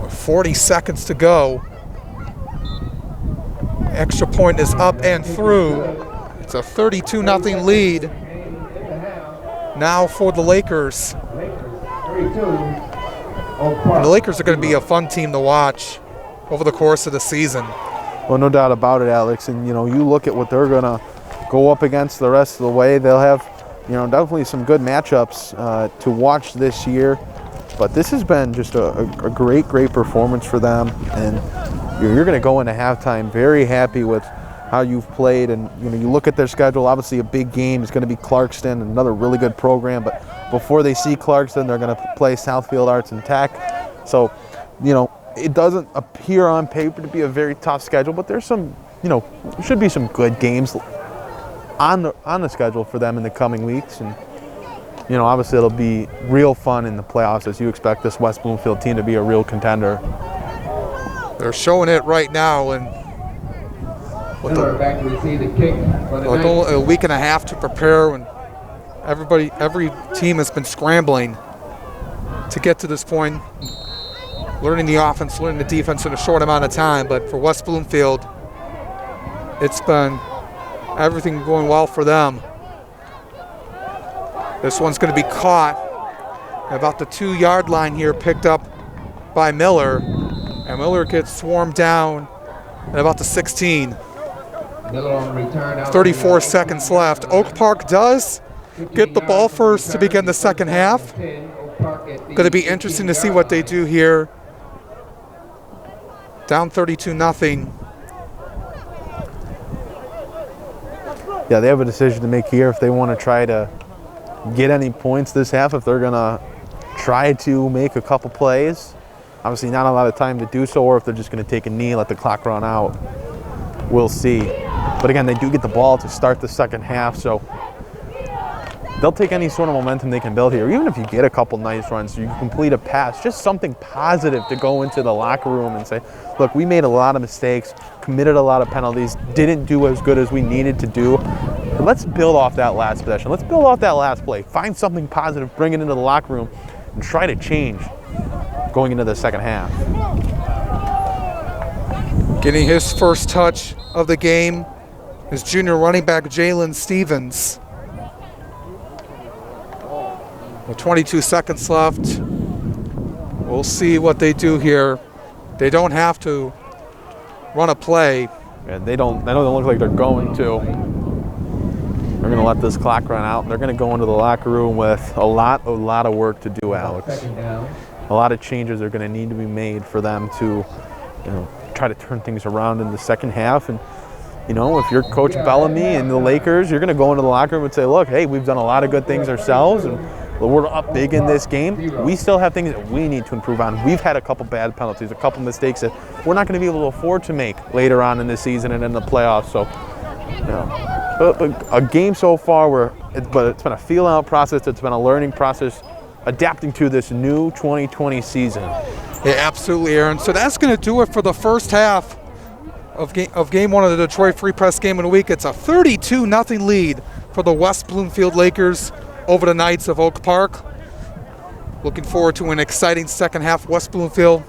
With 40 seconds to go. Extra point is up and through. It's a 32-0 lead now for the Lakers. And the Lakers are going to be a fun team to watch over the course of the season. Well, no doubt about it, Alex. And, you look at what they're going to go up against the rest of the way. They'll have, definitely some good matchups to watch this year. But this has been just a great performance for them. And you're going to go into halftime very happy with how you've played. And, you look at their schedule, obviously a big game is going to be Clarkston, another really good program. But before they see Clarkston, they're going to play Southfield Arts and Tech. So, it doesn't appear on paper to be a very tough schedule, but there's some, should be some good games on the schedule for them in the coming weeks. And, obviously it'll be real fun in the playoffs as you expect this West Bloomfield team to be a real contender. They're showing it right now, and with Back to receive the kick for the only a week and a half to prepare, and every team has been scrambling to get to this point, learning the offense, learning the defense in a short amount of time. But for West Bloomfield, it's been everything going well for them. This one's going to be caught at about the 2-yard line here, picked up by Miller. And Miller gets swarmed down at about the 16. Miller on return. 34 seconds left. Oak Park does get the ball first to begin the second half. Going to be interesting to see what they do here. Down 32-0. Yeah, they have a decision to make here if they want to try to get any points this half, if they're going to try to make a couple plays. Obviously not a lot of time to do so, or if they're just going to take a knee, let the clock run out. We'll see. But again, they do get the ball to start the second half, so they'll take any sort of momentum they can build here. Even if you get a couple nice runs, you complete a pass, just something positive to go into the locker room and say, look, we made a lot of mistakes, committed a lot of penalties, didn't do as good as we needed to do. Let's build off that last possession. Let's build off that last play. Find something positive, bring it into the locker room, and try to change going into the second half. Getting his first touch of the game is junior running back Jalen Stevens. With 22 seconds left, we'll see what they do here. They don't have to run a play. And they don't look like they're going to. They're going to let this clock run out. They're going to go into the locker room with a lot of work to do, Alex. A lot of changes are going to need to be made for them to, try to turn things around in the second half. And, if you're Coach Bellamy and the Lakers, you're going to go into the locker room and say, look, hey, we've done a lot of good things ourselves, and we're up big in this game. We still have things that we need to improve on. We've had a couple bad penalties, a couple mistakes that we're not going to be able to afford to make later on in the season and in the playoffs. So, a game so far but it's been a feel-out process. It's been a learning process, adapting to this new 2020 season. Yeah, absolutely, Aaron. So that's going to do it for the first half of game one of the Detroit Free Press Game of the Week. It's a 32-0 lead for the West Bloomfield Lakers over the Knights of Oak Park. Looking forward to an exciting second half. West Bloomfield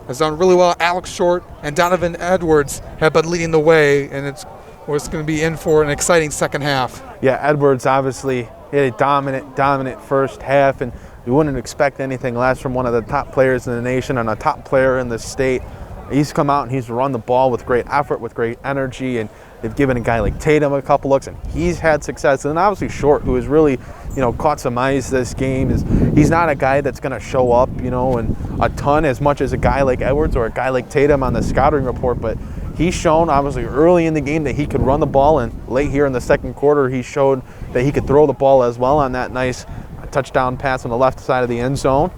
has done really well. Alex Short and Donovan Edwards have been leading the way, and it's going to be in for an exciting second half. Yeah, Edwards obviously hit a dominant first half, and you wouldn't expect anything less from one of the top players in the nation and a top player in the state. He's come out and he's run the ball with great effort, with great energy, and they've given a guy like Tatum a couple looks, and he's had success. And then obviously Short, who has really, caught some eyes this game, he's not a guy that's going to show up, and a ton as much as a guy like Edwards or a guy like Tatum on the scouting report, but he's shown obviously early in the game that he could run the ball, and late here in the second quarter he showed that he could throw the ball as well on that nice touchdown pass on the left side of the end zone.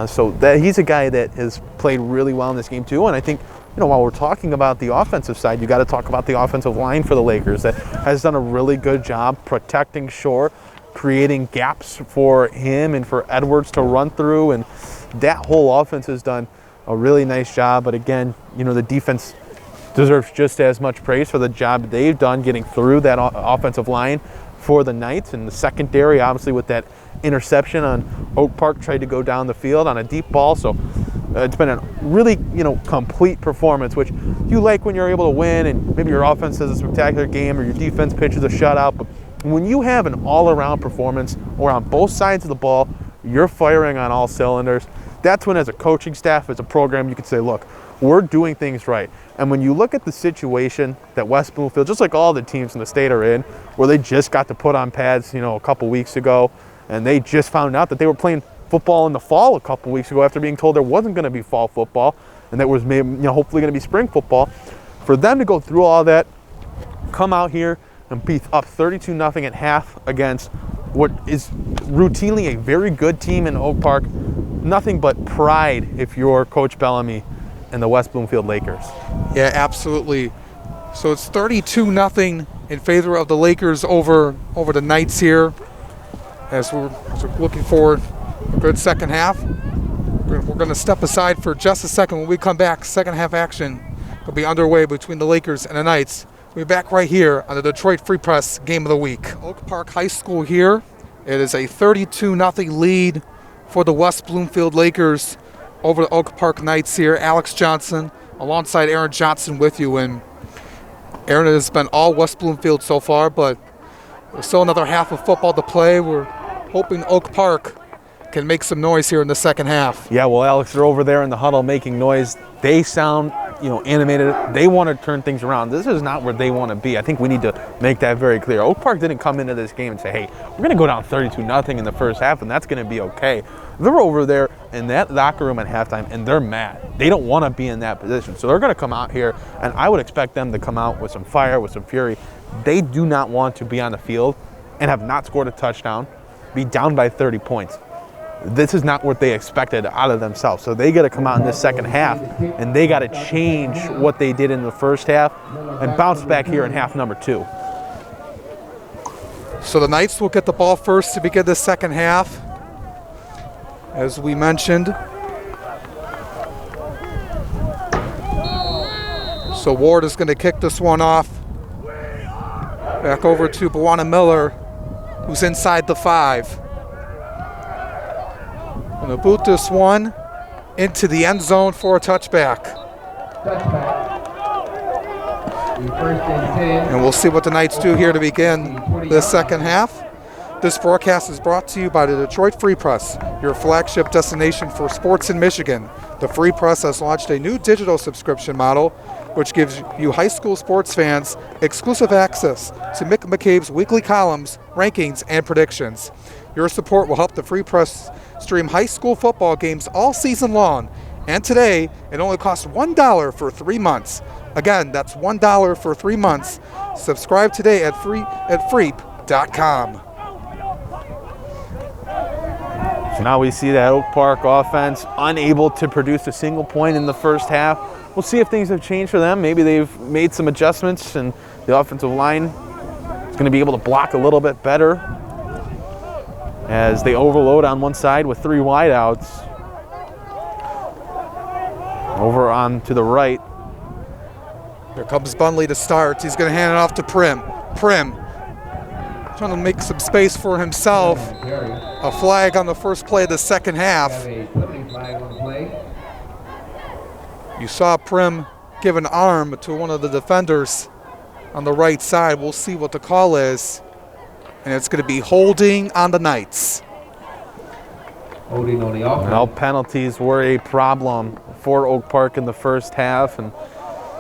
So that he's a guy that has played really well in this game too. And I think, while we're talking about the offensive side, you got to talk about the offensive line for the Lakers that has done a really good job protecting Shore, creating gaps for him and for Edwards to run through. And that whole offense has done a really nice job. But again, the defense deserves just as much praise for the job they've done getting through that offensive line for the Knights. And the secondary, obviously, with that interception on Oak Park, tried to go down the field on a deep ball. So it's been a really, complete performance, which you like when you're able to win and maybe your offense has a spectacular game or your defense pitches a shutout. But when you have an all-around performance or on both sides of the ball, you're firing on all cylinders. That's when, as a coaching staff, as a program, you can say, look, we're doing things right. And when you look at the situation that West Bloomfield, just like all the teams in the state are in, where they just got to put on pads, a couple weeks ago, and they just found out that they were playing football in the fall a couple weeks ago after being told there wasn't going to be fall football and that was maybe, hopefully going to be spring football. For them to go through all that, come out here and be up 32-0 at half against what is routinely a very good team in Oak Park, nothing but pride if you're Coach Bellamy and the West Bloomfield Lakers. Yeah, absolutely. So it's 32-0 in favor of the Lakers over the Knights here, as we're looking forward a good second half. We're going to step aside for just a second. When we come back, second half action will be underway between the Lakers and the Knights. We'll be back right here on the Detroit Free Press Game of the Week. Oak Park High School here. It is a 32-0 lead for the West Bloomfield Lakers over the Oak Park Knights here. Alex Johnson alongside Aaron Johnson with you. And Aaron has been all West Bloomfield so far, but there's still another half of football to play. We're hoping Oak Park can make some noise here in the second half. Yeah, well, Alex, they're over there in the huddle making noise. They sound, animated. They want to turn things around. This is not where they want to be. I think we need to make that very clear. Oak Park didn't come into this game and say, hey, we're going to go down 32-0 in the first half, and that's going to be okay. They're over there in that locker room at halftime, and they're mad. They don't want to be in that position. So they're going to come out here, and I would expect them to come out with some fire, with some fury. They do not want to be on the field and have not scored a touchdown, be down by 30 points. This is not what they expected out of themselves. So they got to come out in this second half, and they got to change what they did in the first half and bounce back here in half number 2. So the Knights will get the ball first to begin the second half. As we mentioned. So Ward is going to kick this one off. Back over to Bawana Miller, who's inside the 5. Going to boot this one into the end zone for a touchback. And we'll see what the Knights do here to begin the second half. This broadcast is brought to you by the Detroit Free Press, your flagship destination for sports in Michigan. The Free Press has launched a new digital subscription model, which gives you high school sports fans exclusive access to Mick McCabe's weekly columns, rankings, and predictions. Your support will help the Free Press stream high school football games all season long. And today, it only costs $1 for 3 months. Again, that's $1 for 3 months. Subscribe today at freep.com. So now we see that Oak Park offense unable to produce a single point in the first half. We'll see if things have changed for them. Maybe they've made some adjustments and the offensive line is going to be able to block a little bit better as they overload on one side with 3 wideouts. Over on to the right. Here comes Bunley to start. He's going to hand it off to Prim. Prim trying to make some space for himself. A flag on the first play of the second half. You saw Prim give an arm to one of the defenders on the right side. We'll see what the call is. And it's going to be holding on the Knights. Holding on the offense. Well, penalties were a problem for Oak Park in the first half, and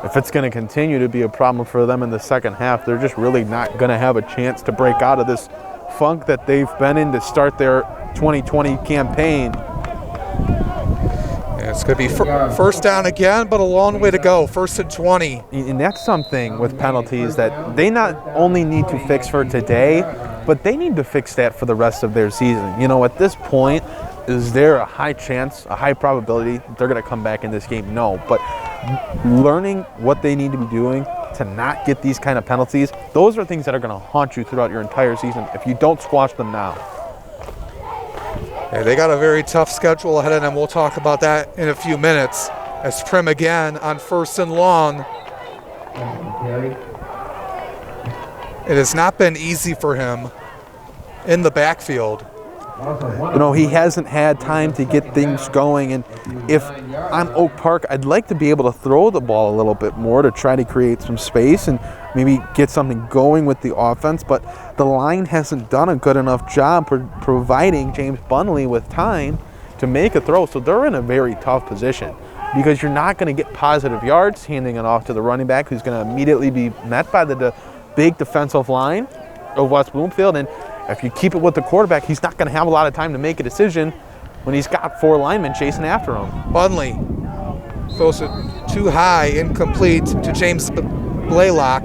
if it's going to continue to be a problem for them in the second half, they're just really not going to have a chance to break out of this funk that they've been in to start their 2020 campaign. Yeah, it's going to be first down again, but a long way to go. 1st and 20. And that's something with penalties that they not only need to fix for today, but they need to fix that for the rest of their season. You know, at this point, is there a high chance, a high probability that they're going to come back in this game? No, but learning what they need to be doing to not get these kind of penalties, those are things that are going to haunt you throughout your entire season if you don't squash them now. Yeah, they got a very tough schedule ahead of them. We'll talk about that in a few minutes. As Prim again on 1st and long. It has not been easy for him in the backfield. You know, he hasn't had time to get things going, and if I'm Oak Park, I'd like to be able to throw the ball a little bit more to try to create some space and maybe get something going with the offense, but the line hasn't done a good enough job providing James Bunley with time to make a throw, so they're in a very tough position because you're not going to get positive yards handing it off to the running back who's going to immediately be met by the big defensive line of West Bloomfield, and if you keep it with the quarterback, he's not going to have a lot of time to make a decision when he's got 4 linemen chasing after him. Bunley throws it too high, incomplete to James Blaylock.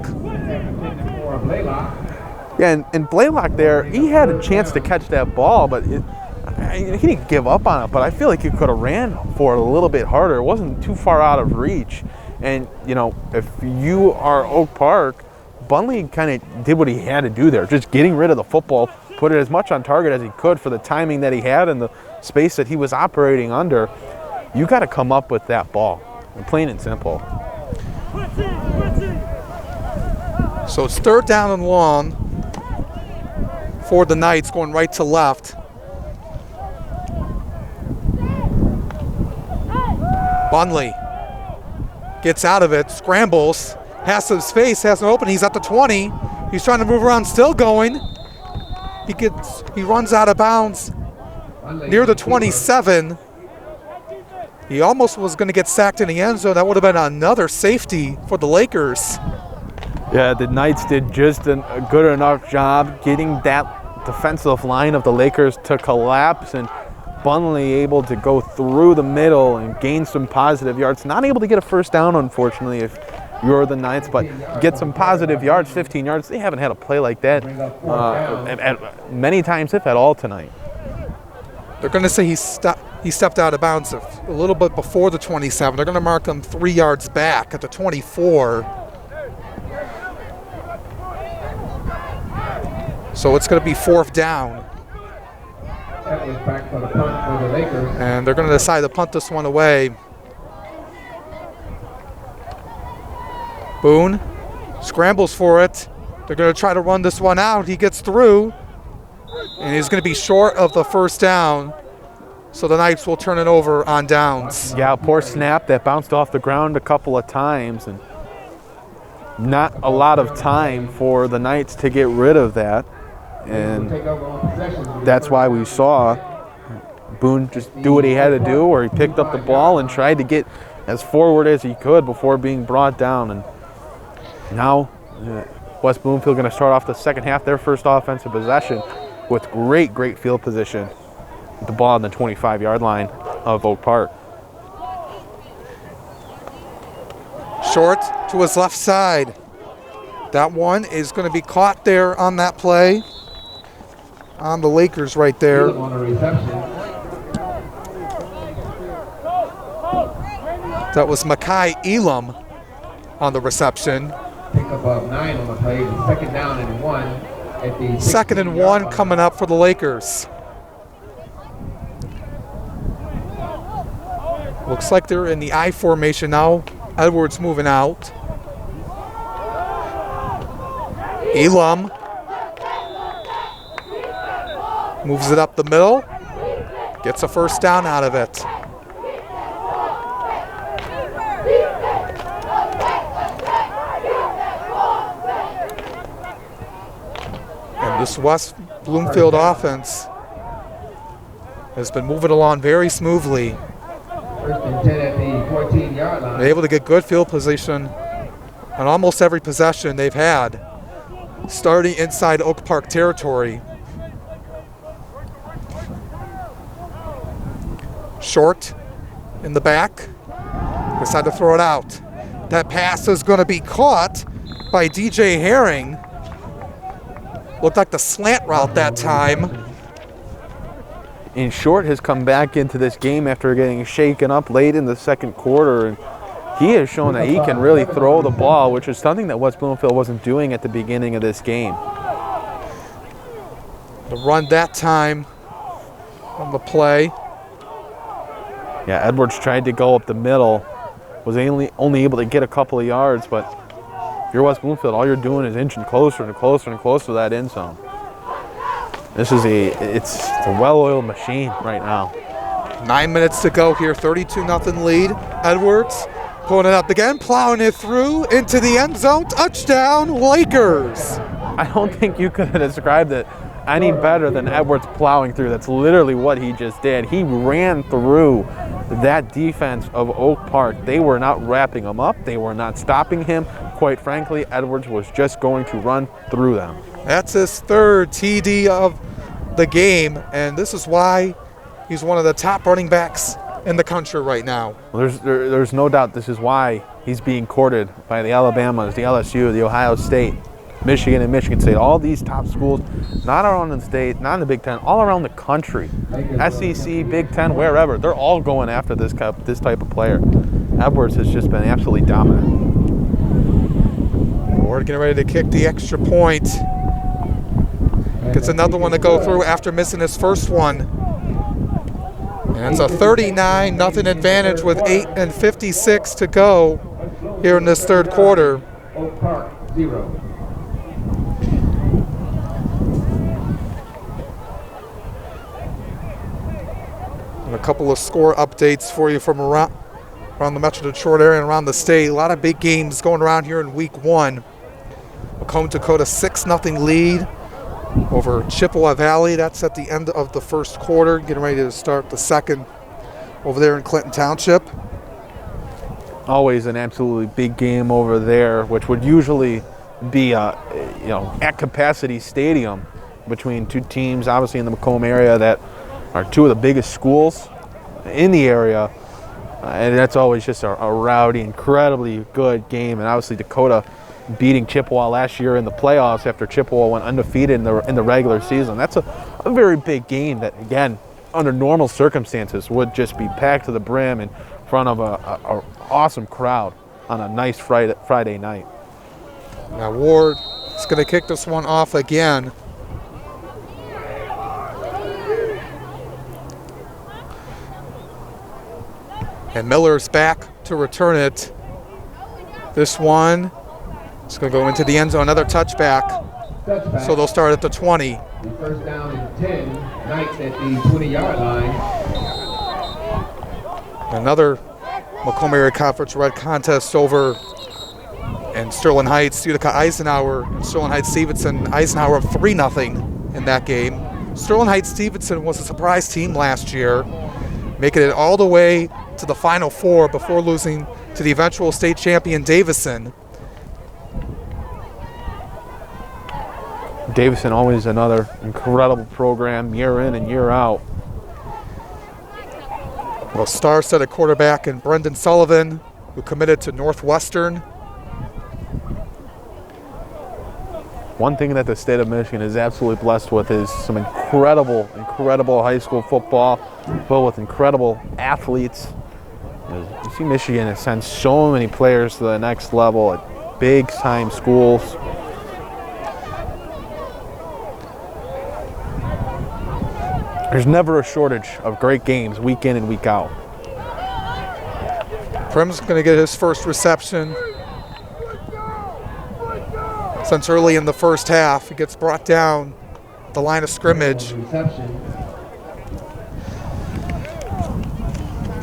Yeah, and Blaylock there, he had a chance to catch that ball, but he didn't give up on it, but I feel like he could have ran for it a little bit harder. It wasn't too far out of reach. And, you know, if you are Oak Park, Bunley kind of did what he had to do there, just getting rid of the football, put it as much on target as he could for the timing that he had and the space that he was operating under. You got to come up with that ball, plain and simple. So it's 3rd down and long for the Knights, going right to left. Bunley gets out of it, scrambles, has some space, has an open. He's at the 20. He's trying to move around, still going. He runs out of bounds near the 27. He almost was going to get sacked in the end zone. That would have been another safety for the Lakers. Yeah, the Knights did just a good enough job getting that defensive line of the Lakers to collapse, and Bunley able to go through the middle and gain some positive yards. Not able to get a first down, unfortunately, if you're the Knights, but get some positive yards, 15 yards. They haven't had a play like that at many times, if at all, tonight. They're going to say he stepped out of bounds a little bit before the 27. They're going to mark him 3 yards back at the 24. So it's going to be 4th down. And they're going to decide to punt this one away. Boone scrambles for it. They're going to try to run this one out. He gets through, and he's going to be short of the first down. So the Knights will turn it over on downs. Yeah, poor snap that bounced off the ground a couple of times, and not a lot of time for the Knights to get rid of that. And that's why we saw Boone just do what he had to do, where he picked up the ball and tried to get as forward as he could before being brought down. And now West Bloomfield going to start off the second half, their first offensive possession, with great field position. The ball on the 25-yard line of Oak Park. Short to his left side. That one is going to be caught there on that play. On the Lakers right there. That was Makai Elam on the reception. Pick up 9 on the play. 2nd down and 1 at the 2nd and 1 coming up for the Lakers. Looks like they're in the I formation now. Edwards moving out. Elam moves it up the middle. Gets a first down out of it. And this West Bloomfield offense has been moving along very smoothly. 1st and 10 at the 14-yard line. They're able to get good field position on almost every possession they've had, starting inside Oak Park territory. Short in the back. Decide to throw it out. That pass is going to be caught by DJ Herring. Looked like the slant route that time. And Short has come back into this game after getting shaken up late in the second quarter. And he has shown that he can really throw the ball, which is something that West Bloomfield wasn't doing at the beginning of this game. The run that time on the play. Yeah, Edwards tried to go up the middle, was only able to get a couple of yards, but if you're West Bloomfield, all you're doing is inching closer and closer and closer to that end zone. It's a well-oiled machine right now. 9 minutes to go here, 32-0 lead. Edwards pulling it up again, plowing it through into the end zone. Touchdown, Lakers. I don't think you could have described it any better than Edwards plowing through. That's literally what he just did. He ran through that defense of Oak Park. They were not wrapping him up. They were not stopping him. Quite frankly, Edwards was just going to run through them. That's his third TD of the game, and this is why he's one of the top running backs in the country right now. Well, there's no doubt this is why he's being courted by the Alabamas, the LSU, the Ohio State, Michigan, and Michigan State. All these top schools, not around the state, not in the Big Ten, all around the country. SEC, Big Ten, wherever, they're all going after this type of player. Edwards has just been absolutely dominant. Ward getting ready to kick the extra point. Gets another one to go through after missing his first one. And it's a 39-0 advantage with 8:56 to go here in this third quarter. Oak Park, 0. And a couple of score updates for you from around the Metro Detroit area and around the state. A lot of big games going around here in week 1. Macomb Dakota 6-0 lead over Chippewa Valley. That's at the end of the first quarter. Getting ready to start the second over there in Clinton Township. Always an absolutely big game over there, which would usually be at capacity stadium between two teams, obviously in the Macomb area, that are two of the biggest schools in the area. And that's always just a rowdy, incredibly good game. And obviously Dakota beating Chippewa last year in the playoffs after Chippewa went undefeated in the regular season. That's a very big game that, again, under normal circumstances would just be packed to the brim in front of a awesome crowd on a nice Friday night. Now Ward is going to kick this one off again. And Miller's back to return it. This one is going to go into the end zone, another touchback. So they'll start at the 20. The first down and 10, Knights at the 20-yard line. Another Macomb Area Conference Red contest over in Sterling Heights. Utica Eisenhower and Sterling Heights Stevenson. Eisenhower up 3-0 in that game. Sterling Heights Stevenson was a surprise team last year, making it all the way to the Final Four before losing to the eventual state champion Davison. Davison, always another incredible program, year in and year out. Well, star-set at quarterback and Brendan Sullivan, who committed to Northwestern. One thing that the state of Michigan is absolutely blessed with is some incredible high school football, filled with incredible athletes. You see Michigan has sent so many players to the next level at big-time schools. There's never a shortage of great games week in and week out. Prim's going to get his first reception since early in the first half. He gets brought down the line of scrimmage.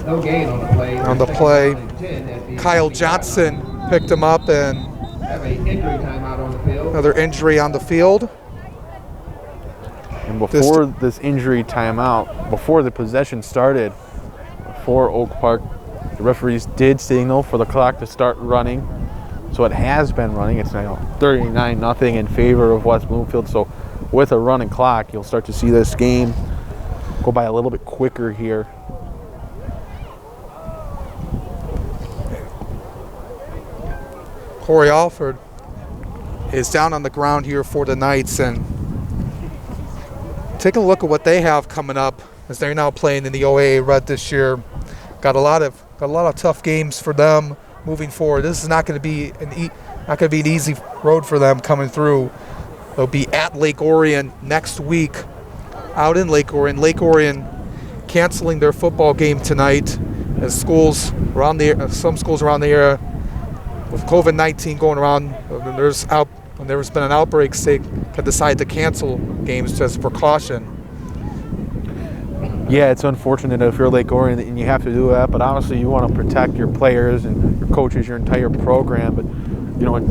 No gain on the play. On the play, Kyle Johnson picked him up and Have a injury timeout on the field. another injury on the field. And before this injury timeout, before the possession started for Oak Park, the referees did signal for the clock to start running. So it has been running. It's now 39-0 in favor of West Bloomfield. So with a running clock, you'll start to see this game go by a little bit quicker here. Corey Alford is down on the ground here for the Knights, and Take a look at what they have coming up as they're now playing in the OAA Red this year. Got a lot of tough games for them moving forward. This is not going to be an easy road for them coming through. They'll be at Lake Orion next week, out in Lake Orion. Lake Orion canceling their football game tonight as some schools around the area with COVID-19 going around. When there's been an outbreak, they can decide to cancel games as a precaution. Yeah, it's unfortunate if you're Lake Orion and you have to do that, but honestly, you want to protect your players and your coaches, your entire program. But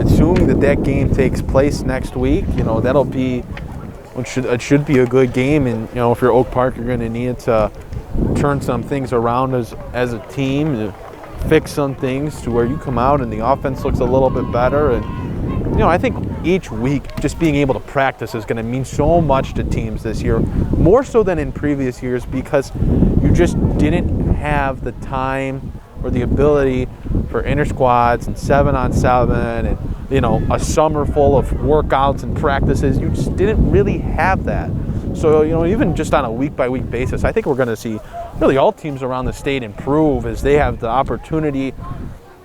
assuming that game takes place next week, that'll be it should be a good game. And if you're Oak Park, you're going to need to turn some things around as a team, to fix some things to where you come out and the offense looks a little bit better. And I think each week just being able to practice is going to mean so much to teams this year, more so than in previous years, because you just didn't have the time or the ability for inter squads and 7-on-7 and a summer full of workouts and practices. You just didn't really have that. So even just on a week-by-week basis, I think we're going to see really all teams around the state improve as they have the opportunity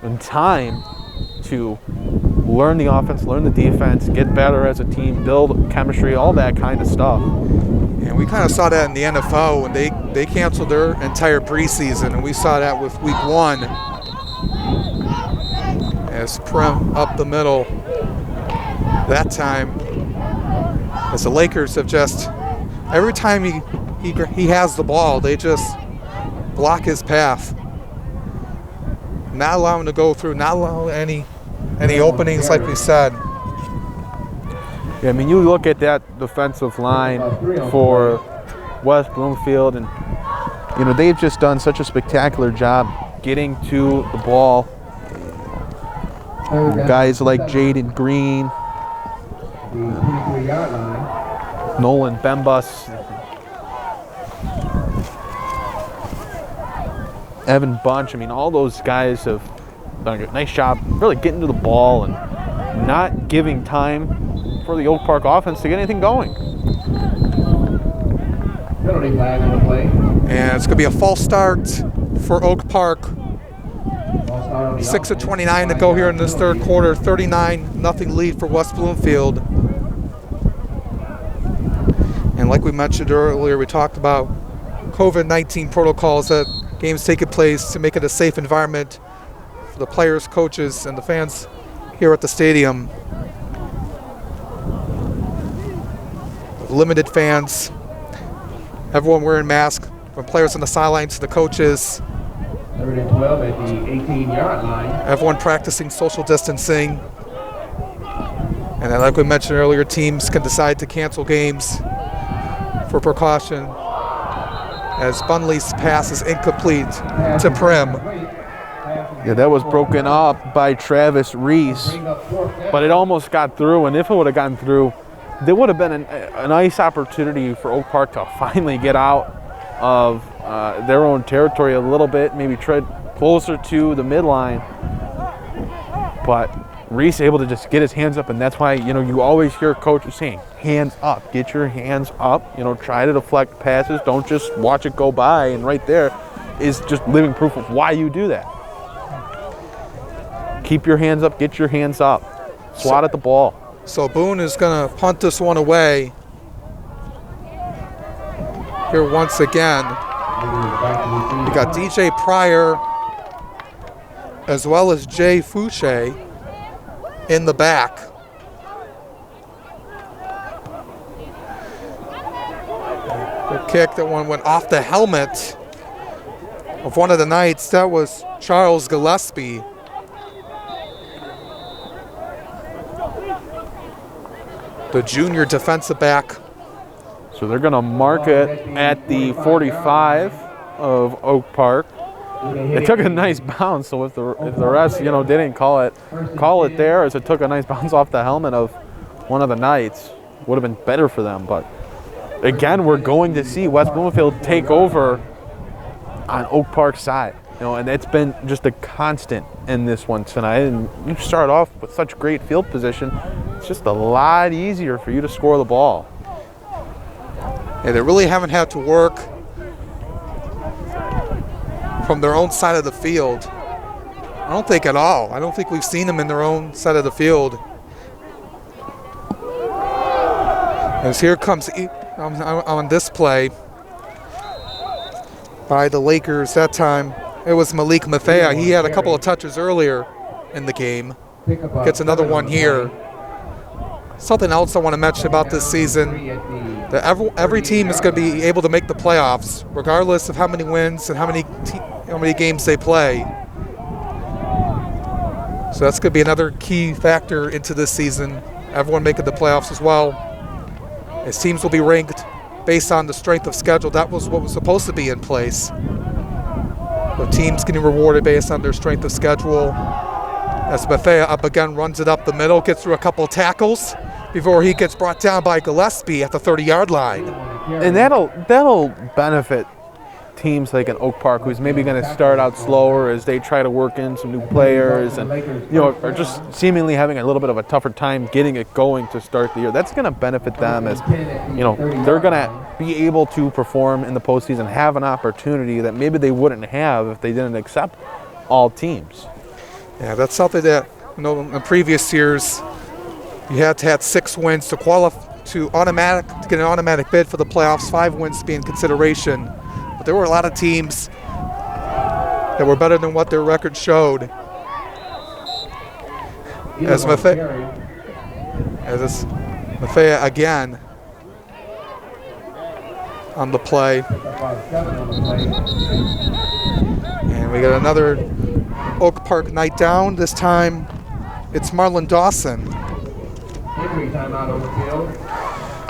and time to learn the offense, learn the defense, get better as a team, build chemistry, all that kind of stuff. And we kind of saw that in the NFL when they canceled their entire preseason, and we saw that with week 1 as Prim up the middle. That time, as the Lakers have just, every time he has the ball, they just block his path. Not allow him to go through, not allow any openings, like we said. Yeah, you look at that defensive line for West Bloomfield, and they've just done such a spectacular job getting to the ball. Guys like Jaden Green, Nolan Bembus, Evan Bunch. All those guys have done a nice job really getting to the ball and not giving time for the Oak Park offense to get anything going. Penalty flag on the play. And it's going to be a false start for Oak Park. 6:29 to go here in this third quarter. 39-0 lead for West Bloomfield. And like we mentioned earlier, we talked about COVID-19 protocols that games taking place to make it a safe environment for the players, coaches, and the fans here at the stadium. Limited fans, everyone wearing masks, from players on the sidelines to the coaches. 3rd and 12 at the 18-yard line. Everyone practicing social distancing. And then, like we mentioned earlier, teams can decide to cancel games for precaution as Bunley's pass is incomplete to Prim. Yeah, that was broken up by Travis Reese, but it almost got through, and if it would have gotten through, there would have been a nice opportunity for Oak Park to finally get out of their own territory a little bit, maybe tread closer to the midline. But Reese able to just get his hands up, and that's why, you always hear coaches saying, hands up, get your hands up, try to deflect passes, don't just watch it go by. And right there is just living proof of why you do that. Keep your hands up, get your hands up, swat at the ball. So Boone is going to punt this one away here once again. You got DJ Pryor as well as Jay Fouché in the back. The kick, that one went off the helmet of one of the Knights. That was Charles Gillespie. The junior defensive back. So they're going to mark it at the 45 of Oak Park. It took a nice bounce, so if the refs, didn't call it there, as it took a nice bounce off the helmet of one of the Knights, would have been better for them. But again, we're going to see West Bloomfield take over on Oak Park's side. And it's been just a constant in this one tonight. And you start off with such great field position, it's just a lot easier for you to score the ball. And they really haven't had to work from their own side of the field. I don't think at all. I don't think we've seen them in their own side of the field. As here comes on this play by the Lakers. That time it was Malik Mathea. He had a couple of touches earlier in the game. Gets another one here. Something else I want to mention about this season, that every team is going to be able to make the playoffs regardless of how many wins and how many games they play. So that's going to be another key factor into this season. Everyone making the playoffs as well. As teams will be ranked based on the strength of schedule. That was what was supposed to be in place. The teams getting rewarded based on their strength of schedule. As Bethea up again, runs it up the middle, gets through a couple of tackles before he gets brought down by Gillespie at the 30-yard line. And that'll benefit teams like an Oak Park, who's maybe going to start out slower as they try to work in some new players and are just seemingly having a little bit of a tougher time getting it going to start the year. That's going to benefit them as they're going to be able to perform in the postseason, have an opportunity that maybe they wouldn't have if they didn't accept all teams. Yeah, that's something that in previous years you had to have 6 wins to qualify to get an automatic bid for the playoffs. 5 wins to be in consideration. There were a lot of teams that were better than what their record showed. As Mathea again on the play. And we got another Oak Park night down. This time it's Marlon Dawson.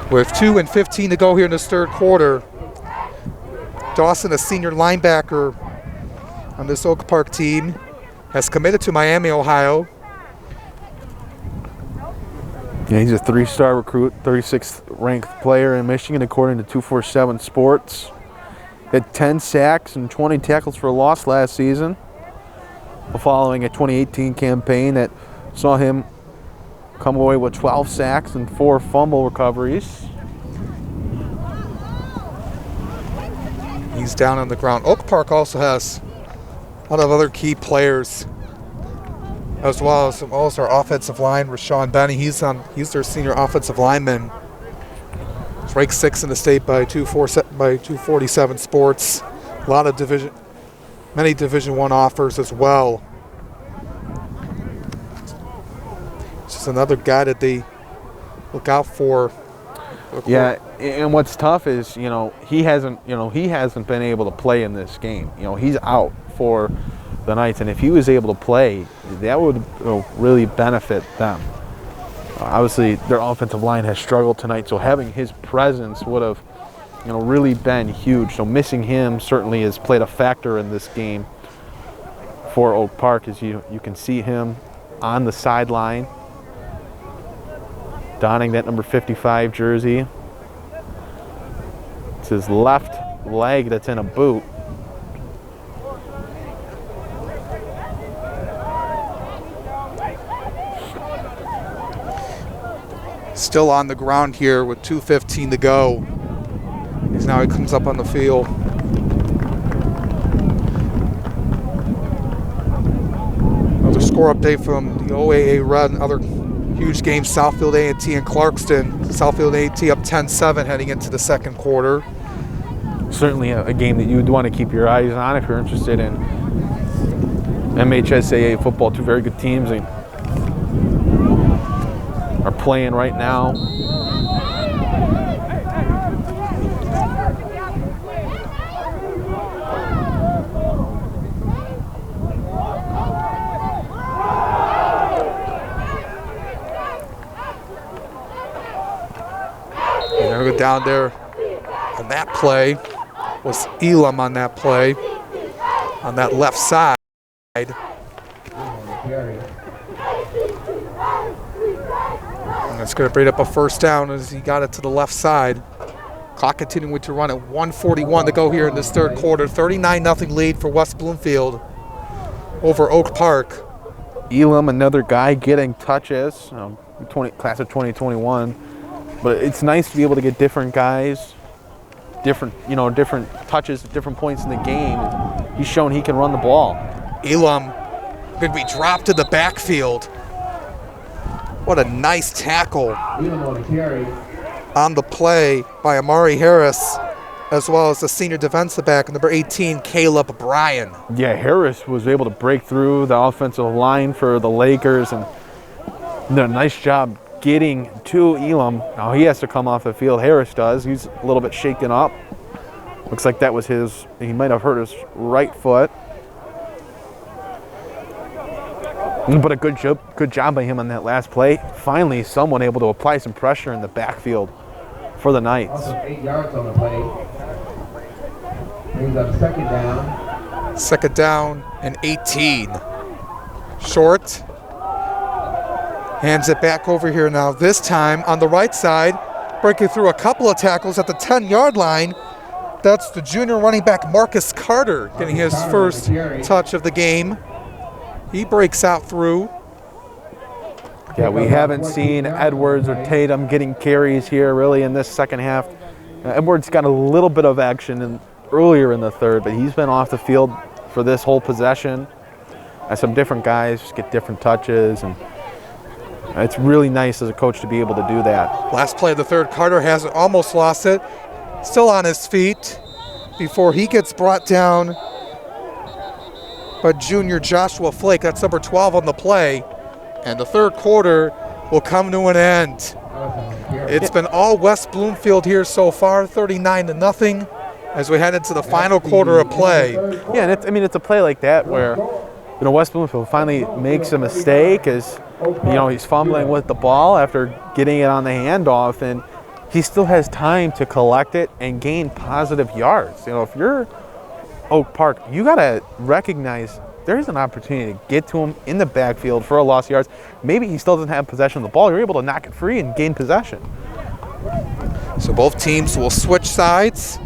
With 2:15 to go here in this third quarter. Dawson, a senior linebacker on this Oak Park team, has committed to Miami, Ohio. Yeah, he's a 3-star recruit, 36th ranked player in Michigan according to 247 Sports. Had 10 sacks and 20 tackles for loss last season, following a 2018 campaign that saw him come away with 12 sacks and 4 fumble recoveries. He's down on the ground. Oak Park also has a lot of other key players, as well as our offensive line, Rashawn Benny. He's their senior offensive lineman. He's ranked 6th in the state by 247 Sports. A lot of many Division I offers as well. It's just another guy that they look out for. Yeah, and what's tough is, he hasn't been able to play in this game. He's out for the Knights, and if he was able to play, that would really benefit them. Obviously, their offensive line has struggled tonight, so having his presence would have, really been huge. So missing him certainly has played a factor in this game for Oak Park, as you can see him on the sideline, donning that number 55 jersey. It's his left leg that's in a boot. Still on the ground here with 2:15 to go. Now he comes up on the field. Another score update from the OAA Red and other huge games. Southfield A&T and Clarkston. Southfield A&T up 10-7 heading into the second quarter. Certainly a game that you would want to keep your eyes on if you're interested in MHSAA football. 2 very good teams are playing right now. Down there on that play was Elam on that play on that left side. And it's going to bring up a first down as he got it to the left side. Clock continuing to run at 1:41 to go here in this third quarter. 39-0 lead for West Bloomfield over Oak Park. Elam, another guy getting touches, class of 2021. But it's nice to be able to get different guys different touches at different points in the game. And he's shown he can run the ball. Elam going to be dropped to the backfield. What a nice tackle Elam on the carry. on the play by Amari Harris, as well as the senior defensive back, number 18, Caleb Bryan. Yeah, Harris was able to break through the offensive line for the Lakers and did a nice job getting to Elam. Now he has to come off the field. Harris does. He's a little bit shaken up. Looks like that was he might have hurt his right foot. But a good job by him on that last play. Finally, someone able to apply some pressure in the backfield for the Knights. Also 8 yards on the play. Brings up second down. Second down and 18. Short. Hands it back over here now. This time on the right side, breaking through a couple of tackles at the 10-yard line. That's the junior running back Marcus Carter getting his first touch of the game. He breaks out through. Yeah, we haven't seen Edwards or Tatum getting carries here really in this second half. Edwards got a little bit of action earlier in the third, but he's been off the field for this whole possession. As some different guys just get different touches, and it's really nice as a coach to be able to do that. Last play of the third, Carter has almost lost it. Still on his feet before he gets brought down by junior Joshua Flake. That's number 12 on the play. And the third quarter will come to an end. It's been all West Bloomfield here so far, 39-0, as we head into the final quarter of play. Yeah, and it's a play like that where West Bloomfield finally makes a mistake as he's fumbling with the ball after getting it on the handoff, and he still has time to collect it and gain positive yards. If you're Oak Park, you got to recognize there's an opportunity to get to him in the backfield for a loss of yards. Maybe he still doesn't have possession of the ball. You're able to knock it free and gain possession. So both teams will switch sides.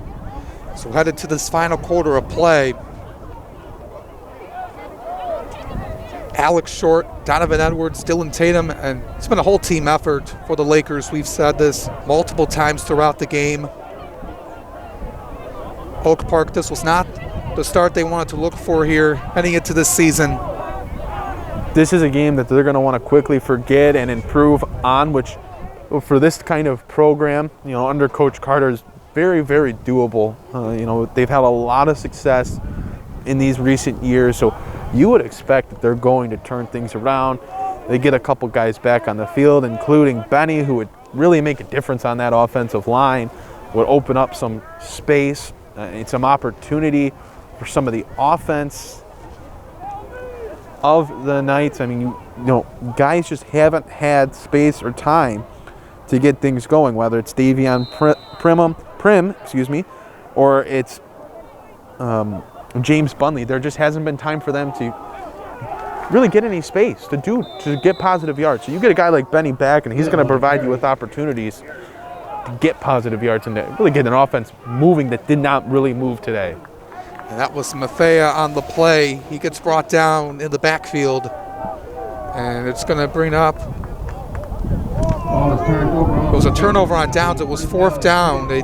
So headed to this final quarter of play. Alex Short, Donovan Edwards, Dylan Tatum, and it's been a whole team effort for the Lakers. We've said this multiple times throughout the game. Oak Park, this was not the start they wanted to look for here heading into this season. This is a game that they're going to want to quickly forget and improve on, which for this kind of program, under Coach Carter is very, very doable. They've had a lot of success in these recent years, so you would expect that they're going to turn things around. They get a couple guys back on the field, including Benny, who would really make a difference on that offensive line, would open up some space and some opportunity for some of the offense of the Knights. I mean, guys just haven't had space or time to get things going, whether it's Davion Prim, or it's James Bunley. There just hasn't been time for them to really get any space to get positive yards. So you get a guy like Benny back, and he's going to provide you with opportunities to get positive yards and to really get an offense moving that did not really move today. And that was Mathea on the play. He gets brought down in the backfield, and it's going to bring up. It was a turnover on downs. It was fourth down. They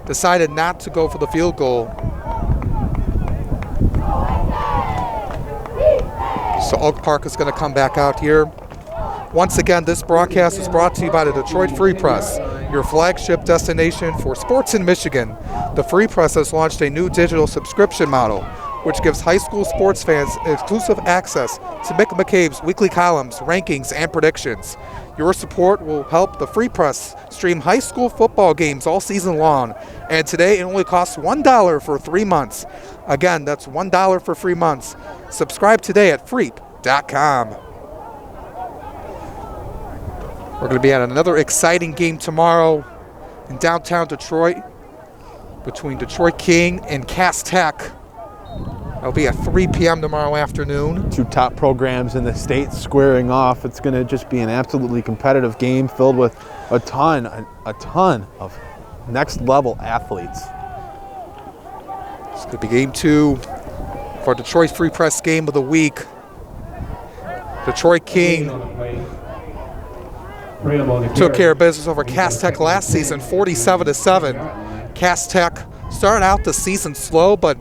decided not to go for the field goal. So Oak Park is going to come back out here. Once again, this broadcast is brought to you by the Detroit Free Press, your flagship destination for sports in Michigan. The Free Press has launched a new digital subscription model, which gives high school sports fans exclusive access to Mick McCabe's weekly columns, rankings, and predictions. Your support will help the Free Press stream high school football games all season long. And today it only costs $1 for 3 months. Again, that's $1 for 3 months. Subscribe today at freep.com. We're going to be at another exciting game tomorrow in downtown Detroit between Detroit King and Cass Tech. It'll be at 3 p.m. tomorrow afternoon. Two top programs in the state squaring off. It's going to just be an absolutely competitive game filled with a ton of next-level athletes. It's going to be game 2 for Detroit Free Press game of the week. Detroit King took care of business over Cass Tech last season, 47-7. Cass Tech started out the season slow, but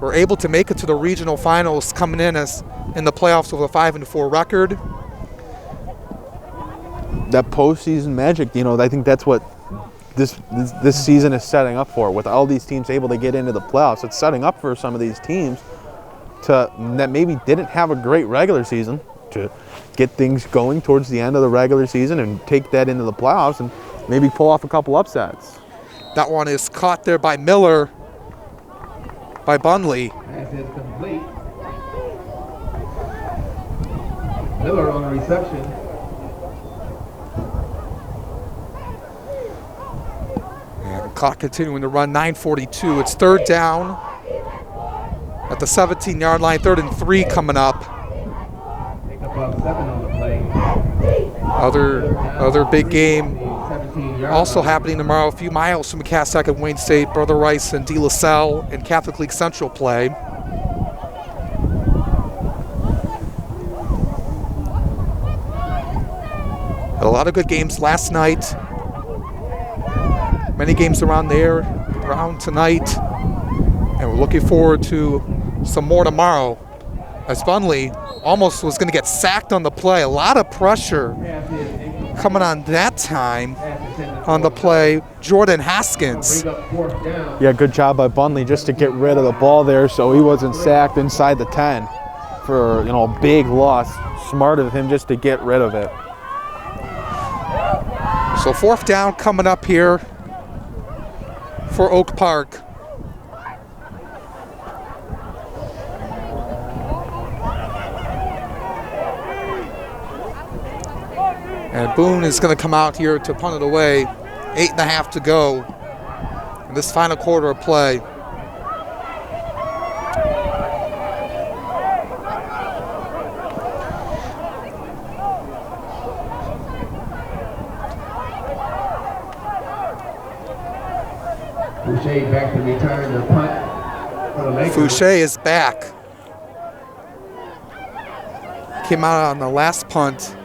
were able to make it to the regional finals, coming in as in the playoffs with a 5-4 record. That postseason magic, I think that's what this season is setting up for. With all these teams able to get into the playoffs, it's setting up for some of these teams that maybe didn't have a great regular season to get things going towards the end of the regular season and take that into the playoffs and maybe pull off a couple upsets. That one is caught there by Miller, by Bunley. Pass is complete. Miller on the reception. And the clock continuing to run, 9:42. It's third down at the 17-yard line, 3rd and 3 coming up. Pick up 7 on the play. Other big game 17-yard also line. happening tomorrow, a few miles from Cass Tech and Wayne State. Brother Rice and De La Salle and Catholic League Central play. Had a lot of good games last night. Many games around tonight. And we're looking forward to some more tomorrow, as Bunley almost was going to get sacked on the play. A lot of pressure coming on that time on the play. Jordan Haskins. Yeah, good job by Bunley just to get rid of the ball there so he wasn't sacked inside the 10 for, a big loss. Smart of him just to get rid of it. So 4th down coming up here for Oak Park. And Boone is going to come out here to punt it away. 8.5 to go in this final quarter of play. Fouché back to return the punt for the Lakers. Fouché is back. Came out on the last punt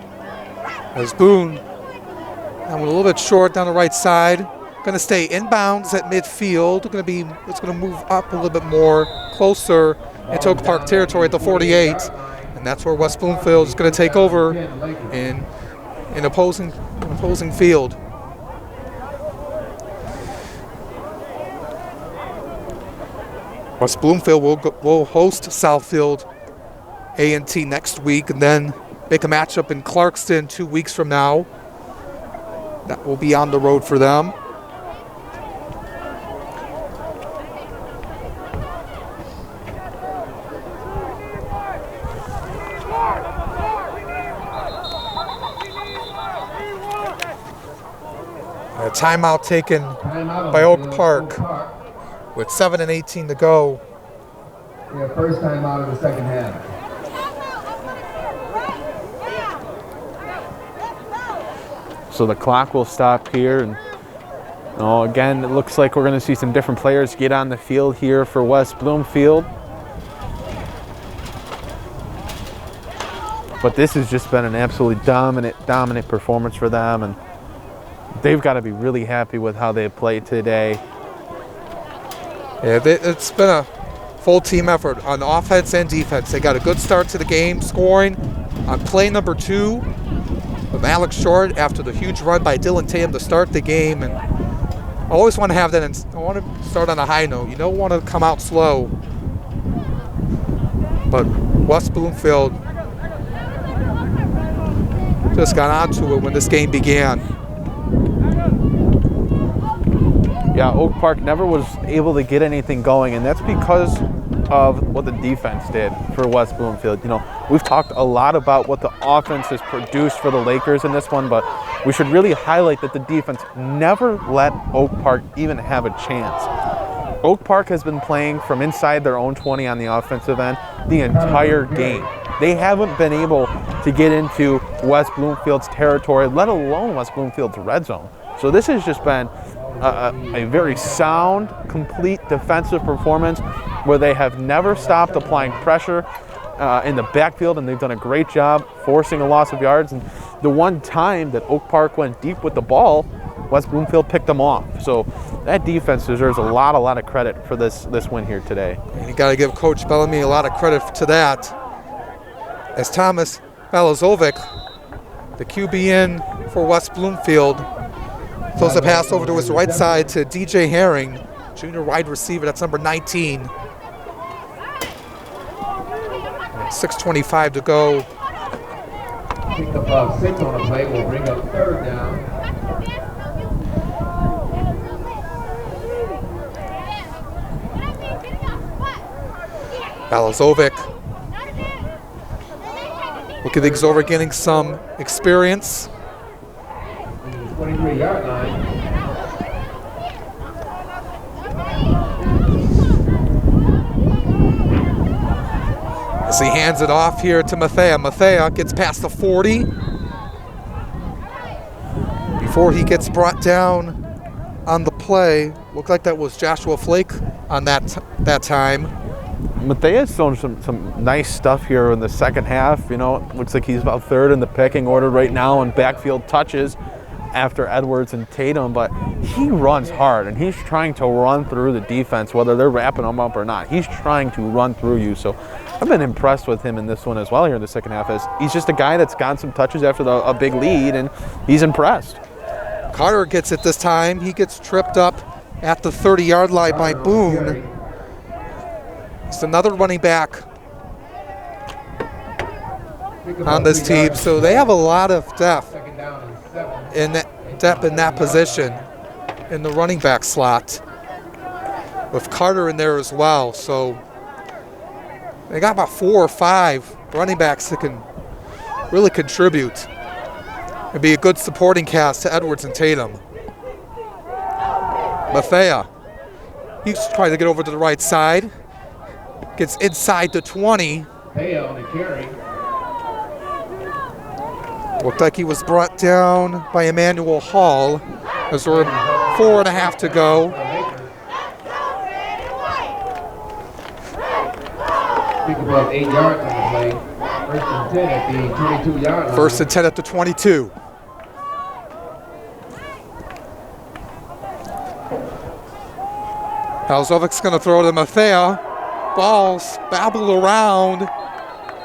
as Boone, and a little bit short down the right side. Going to stay inbounds at midfield. It's going to move up a little bit more, closer into Oak Park territory at the 48, and that's where West Bloomfield is going to take over in opposing field. West Bloomfield will host Southfield A&T next week, and then make a matchup in Clarkston 2 weeks from now. That will be on the road for them. A timeout taken by Oak Park with 7:18 to go. Yeah, first time out of the second half. So the clock will stop here, and again, it looks like we're going to see some different players get on the field here for West Bloomfield. But this has just been an absolutely dominant performance for them, and they've got to be really happy with how they played today. Yeah, it's been a full team effort on offense and defense. They got a good start to the game, scoring on play number 2 with Alex Short after the huge run by Dylan Tatum to start the game. And I always want to have that, and I want to start on a high note. You don't want to come out slow. But West Bloomfield just got onto it when this game began. Yeah, Oak Park never was able to get anything going, and that's because of what the defense did for West Bloomfield. We've talked a lot about what the offense has produced for the Lakers in this one, but we should really highlight that the defense never let Oak Park even have a chance. Oak Park has been playing from inside their own 20 on the offensive end the entire game. They haven't been able to get into West Bloomfield's territory, let alone West Bloomfield's red zone. So this has just been a very sound, complete defensive performance where they have never stopped applying pressure in the backfield, and they've done a great job forcing a loss of yards. And the one time that Oak Park went deep with the ball, West Bloomfield picked them off. So that defense deserves a lot of credit for this win here today. And you got to give Coach Bellamy a lot of credit to that. As Thomas Balazovic, the QB in for West Bloomfield, throws a pass over to his right side to DJ Herring, junior wide receiver. That's number 19. 6:25 to go. Pick up 6 on the play. Will bring up 3rd down. Balazovic looking things over, getting some experience. 23-yard line. As he hands it off here to Mathea. Mathea gets past the 40 before he gets brought down on the play. Looked like that was Joshua Flake on that time. Mathea's shown some nice stuff here in the second half. You know, looks like he's about 3rd in the pecking order right now in backfield touches after Edwards and Tatum, but he runs hard and he's trying to run through the defense, whether they're wrapping him up or not. He's trying to run through you. So I've been impressed with him in this one as well here in the second half. As he's just a guy that's gotten some touches after a big lead, and he's impressed. Carter gets it this time. He gets tripped up at the 30-yard line by Boone. It's another running back on this team, so they have a lot of depth in that position in the running back slot, with Carter in there as well. So they got about 4 or 5 running backs that can really contribute. It'd be a good supporting cast to Edwards and Tatum. Mathea, he's trying to get over to the right side. Gets inside the 20. Mathea on the carry. Looked like he was brought down by Emmanuel Hall as we're 4.5 to go. Pick above 8 yards on the play. 1st and 10 at the 22-yard line. 1st and 10 at the 22. Balzovic's going to throw to Mathea. Balls babble around.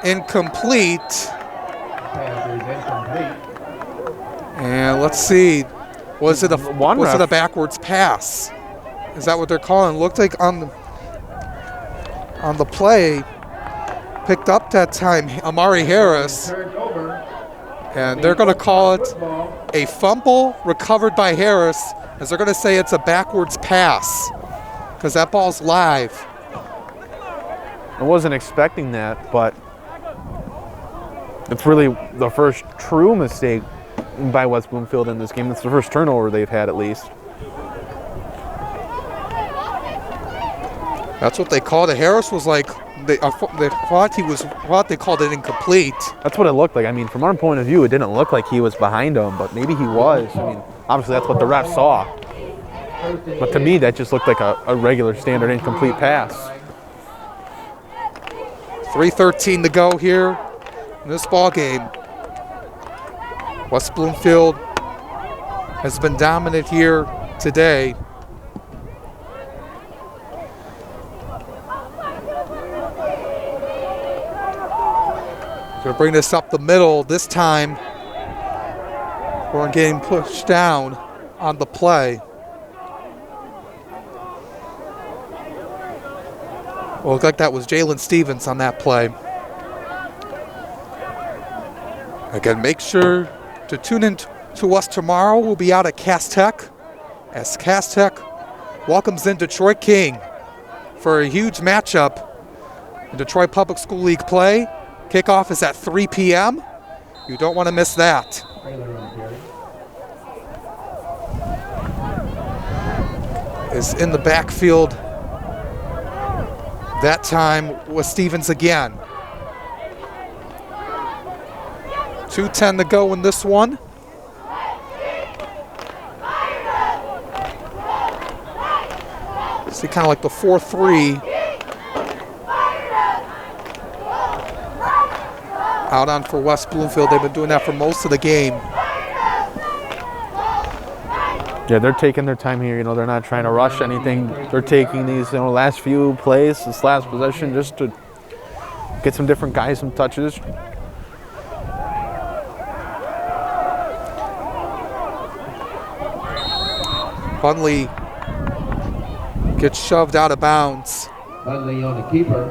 Incomplete. Pass is incomplete. And let's see. Was it a backwards pass? Is that what they're calling? Looked like on the play, picked up that time Amari Harris. Turned over. And they're going to call it a fumble recovered by Harris, as they're going to say it's a backwards pass because that ball's live. I wasn't expecting that, but it's really the first true mistake by West Bloomfield in this game. It's the first turnover they've had, at least. That's what they called it. Harris was like, they thought they called it incomplete. That's what it looked like. I mean, from our point of view, it didn't look like he was behind him, but maybe he was. I mean, obviously that's what the ref saw. But to me, that just looked like a regular standard incomplete pass. 3:13 to go here in this ball game. West Bloomfield has been dominant here today. Going to bring this up the middle this time. We're getting pushed down on the play. Well, it looked like that was Jalen Stevens on that play. Again, make sure to tune in to us tomorrow. We'll be out at Cass Tech as Cass Tech welcomes in Detroit King for a huge matchup in Detroit Public School League play. Kickoff is at 3 p.m. You don't want to miss that. Is in the backfield that time was Stevens again. 2:10 to go in this one. See, kind of like the 4-3. Out on for West Bloomfield. They've been doing that for most of the game. Yeah, they're taking their time here. They're not trying to rush anything. They're taking these last few plays, this last possession, just to get some different guys some touches. Bunley gets shoved out of bounds. Bunley on the keeper.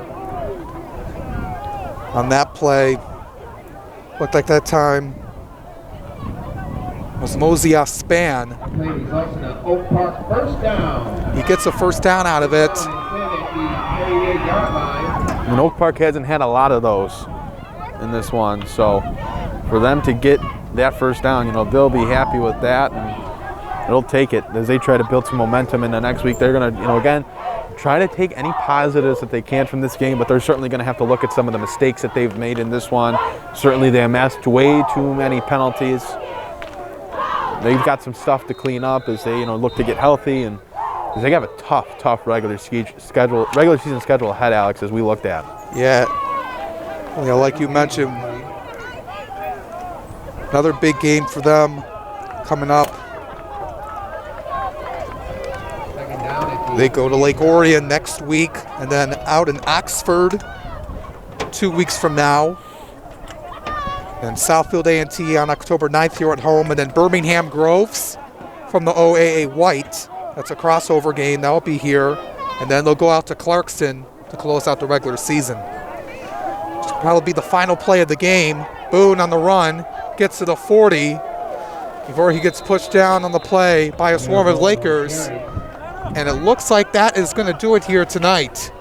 On that play, looked like that time was Mosiah Span. Play results in an Oak Park first down. He gets a first down out of it. At the 38-yard line. And Oak Park hasn't had a lot of those in this one, so for them to get that first down, they'll be happy with that, and it'll take it as they try to build some momentum in the next week. They're going to, again, try to take any positives that they can from this game, but they're certainly going to have to look at some of the mistakes that they've made in this one. Certainly they amassed way too many penalties. They've got some stuff to clean up as they, look to get healthy, and as they have a tough regular season schedule ahead, Alex, as we looked at. Yeah, like you mentioned, another big game for them coming up. They go to Lake Orion next week, and then out in Oxford 2 weeks from now. And Southfield A&T on October 9th here at home, and then Birmingham Groves from the OAA White. That's a crossover game. That'll be here. And then they'll go out to Clarkston to close out the regular season. This will probably be the final play of the game. Boone on the run, gets to the 40 before he gets pushed down on the play by a swarm of Lakers. And it looks like that is going to do it here tonight.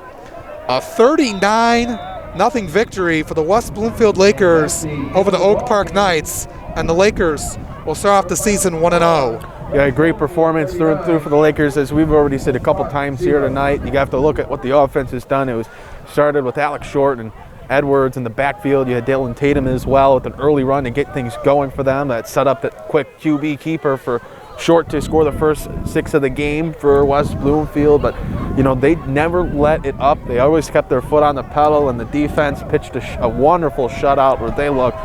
A 39-0 victory for the West Bloomfield Lakers over the Oak Park Knights. And the Lakers will start off the season 1-0. Yeah, great performance through and through for the Lakers. As we've already said a couple times here tonight, you have to look at what the offense has done. It was started with Alex Short and Edwards in the backfield. You had Dylan Tatum as well with an early run to get things going for them. That set up that quick QB keeper for Short to score the first 6 of the game for West Bloomfield. But, they never let it up. They always kept their foot on the pedal, and the defense pitched a wonderful shutout where they looked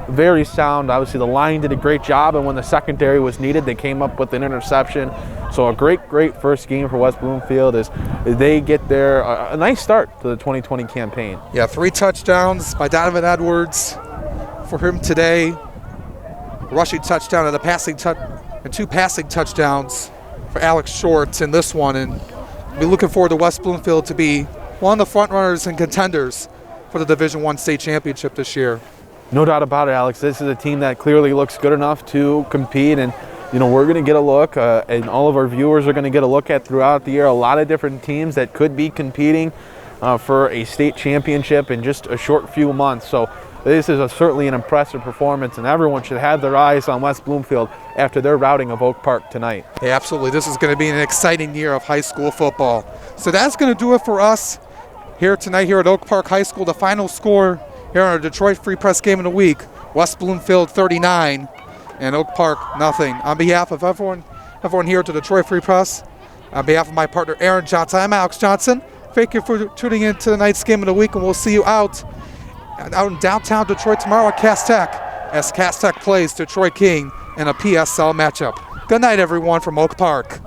very sound. Obviously, the line did a great job, and when the secondary was needed, they came up with an interception. So a great first game for West Bloomfield as they get their a nice start to the 2020 campaign. Yeah, 3 touchdowns by Donovan Edwards for him today. A rushing touchdown and and 2 passing touchdowns for Alex Short in this one. And we're looking forward to West Bloomfield to be one of the front runners and contenders for the Division I state championship this year. No doubt about it, Alex. This is a team that clearly looks good enough to compete, and we're going to get a look, and all of our viewers are going to get a look at throughout the year a lot of different teams that could be competing for a state championship in just a short few months. So this is certainly an impressive performance, and everyone should have their eyes on West Bloomfield after their routing of Oak Park tonight. Yeah, absolutely. This is going to be an exciting year of high school football. So that's going to do it for us here tonight here at Oak Park High School. The final score here on our Detroit Free Press Game of the Week, West Bloomfield 39 and Oak Park nothing. On behalf of everyone here at the Detroit Free Press, on behalf of my partner Aaron Johnson, I'm Alex Johnson. Thank you for tuning in to tonight's Game of the Week, and we'll see you out in downtown Detroit tomorrow at Cass Tech as Cass Tech plays Detroit King in a PSL matchup. Good night, everyone, from Oak Park.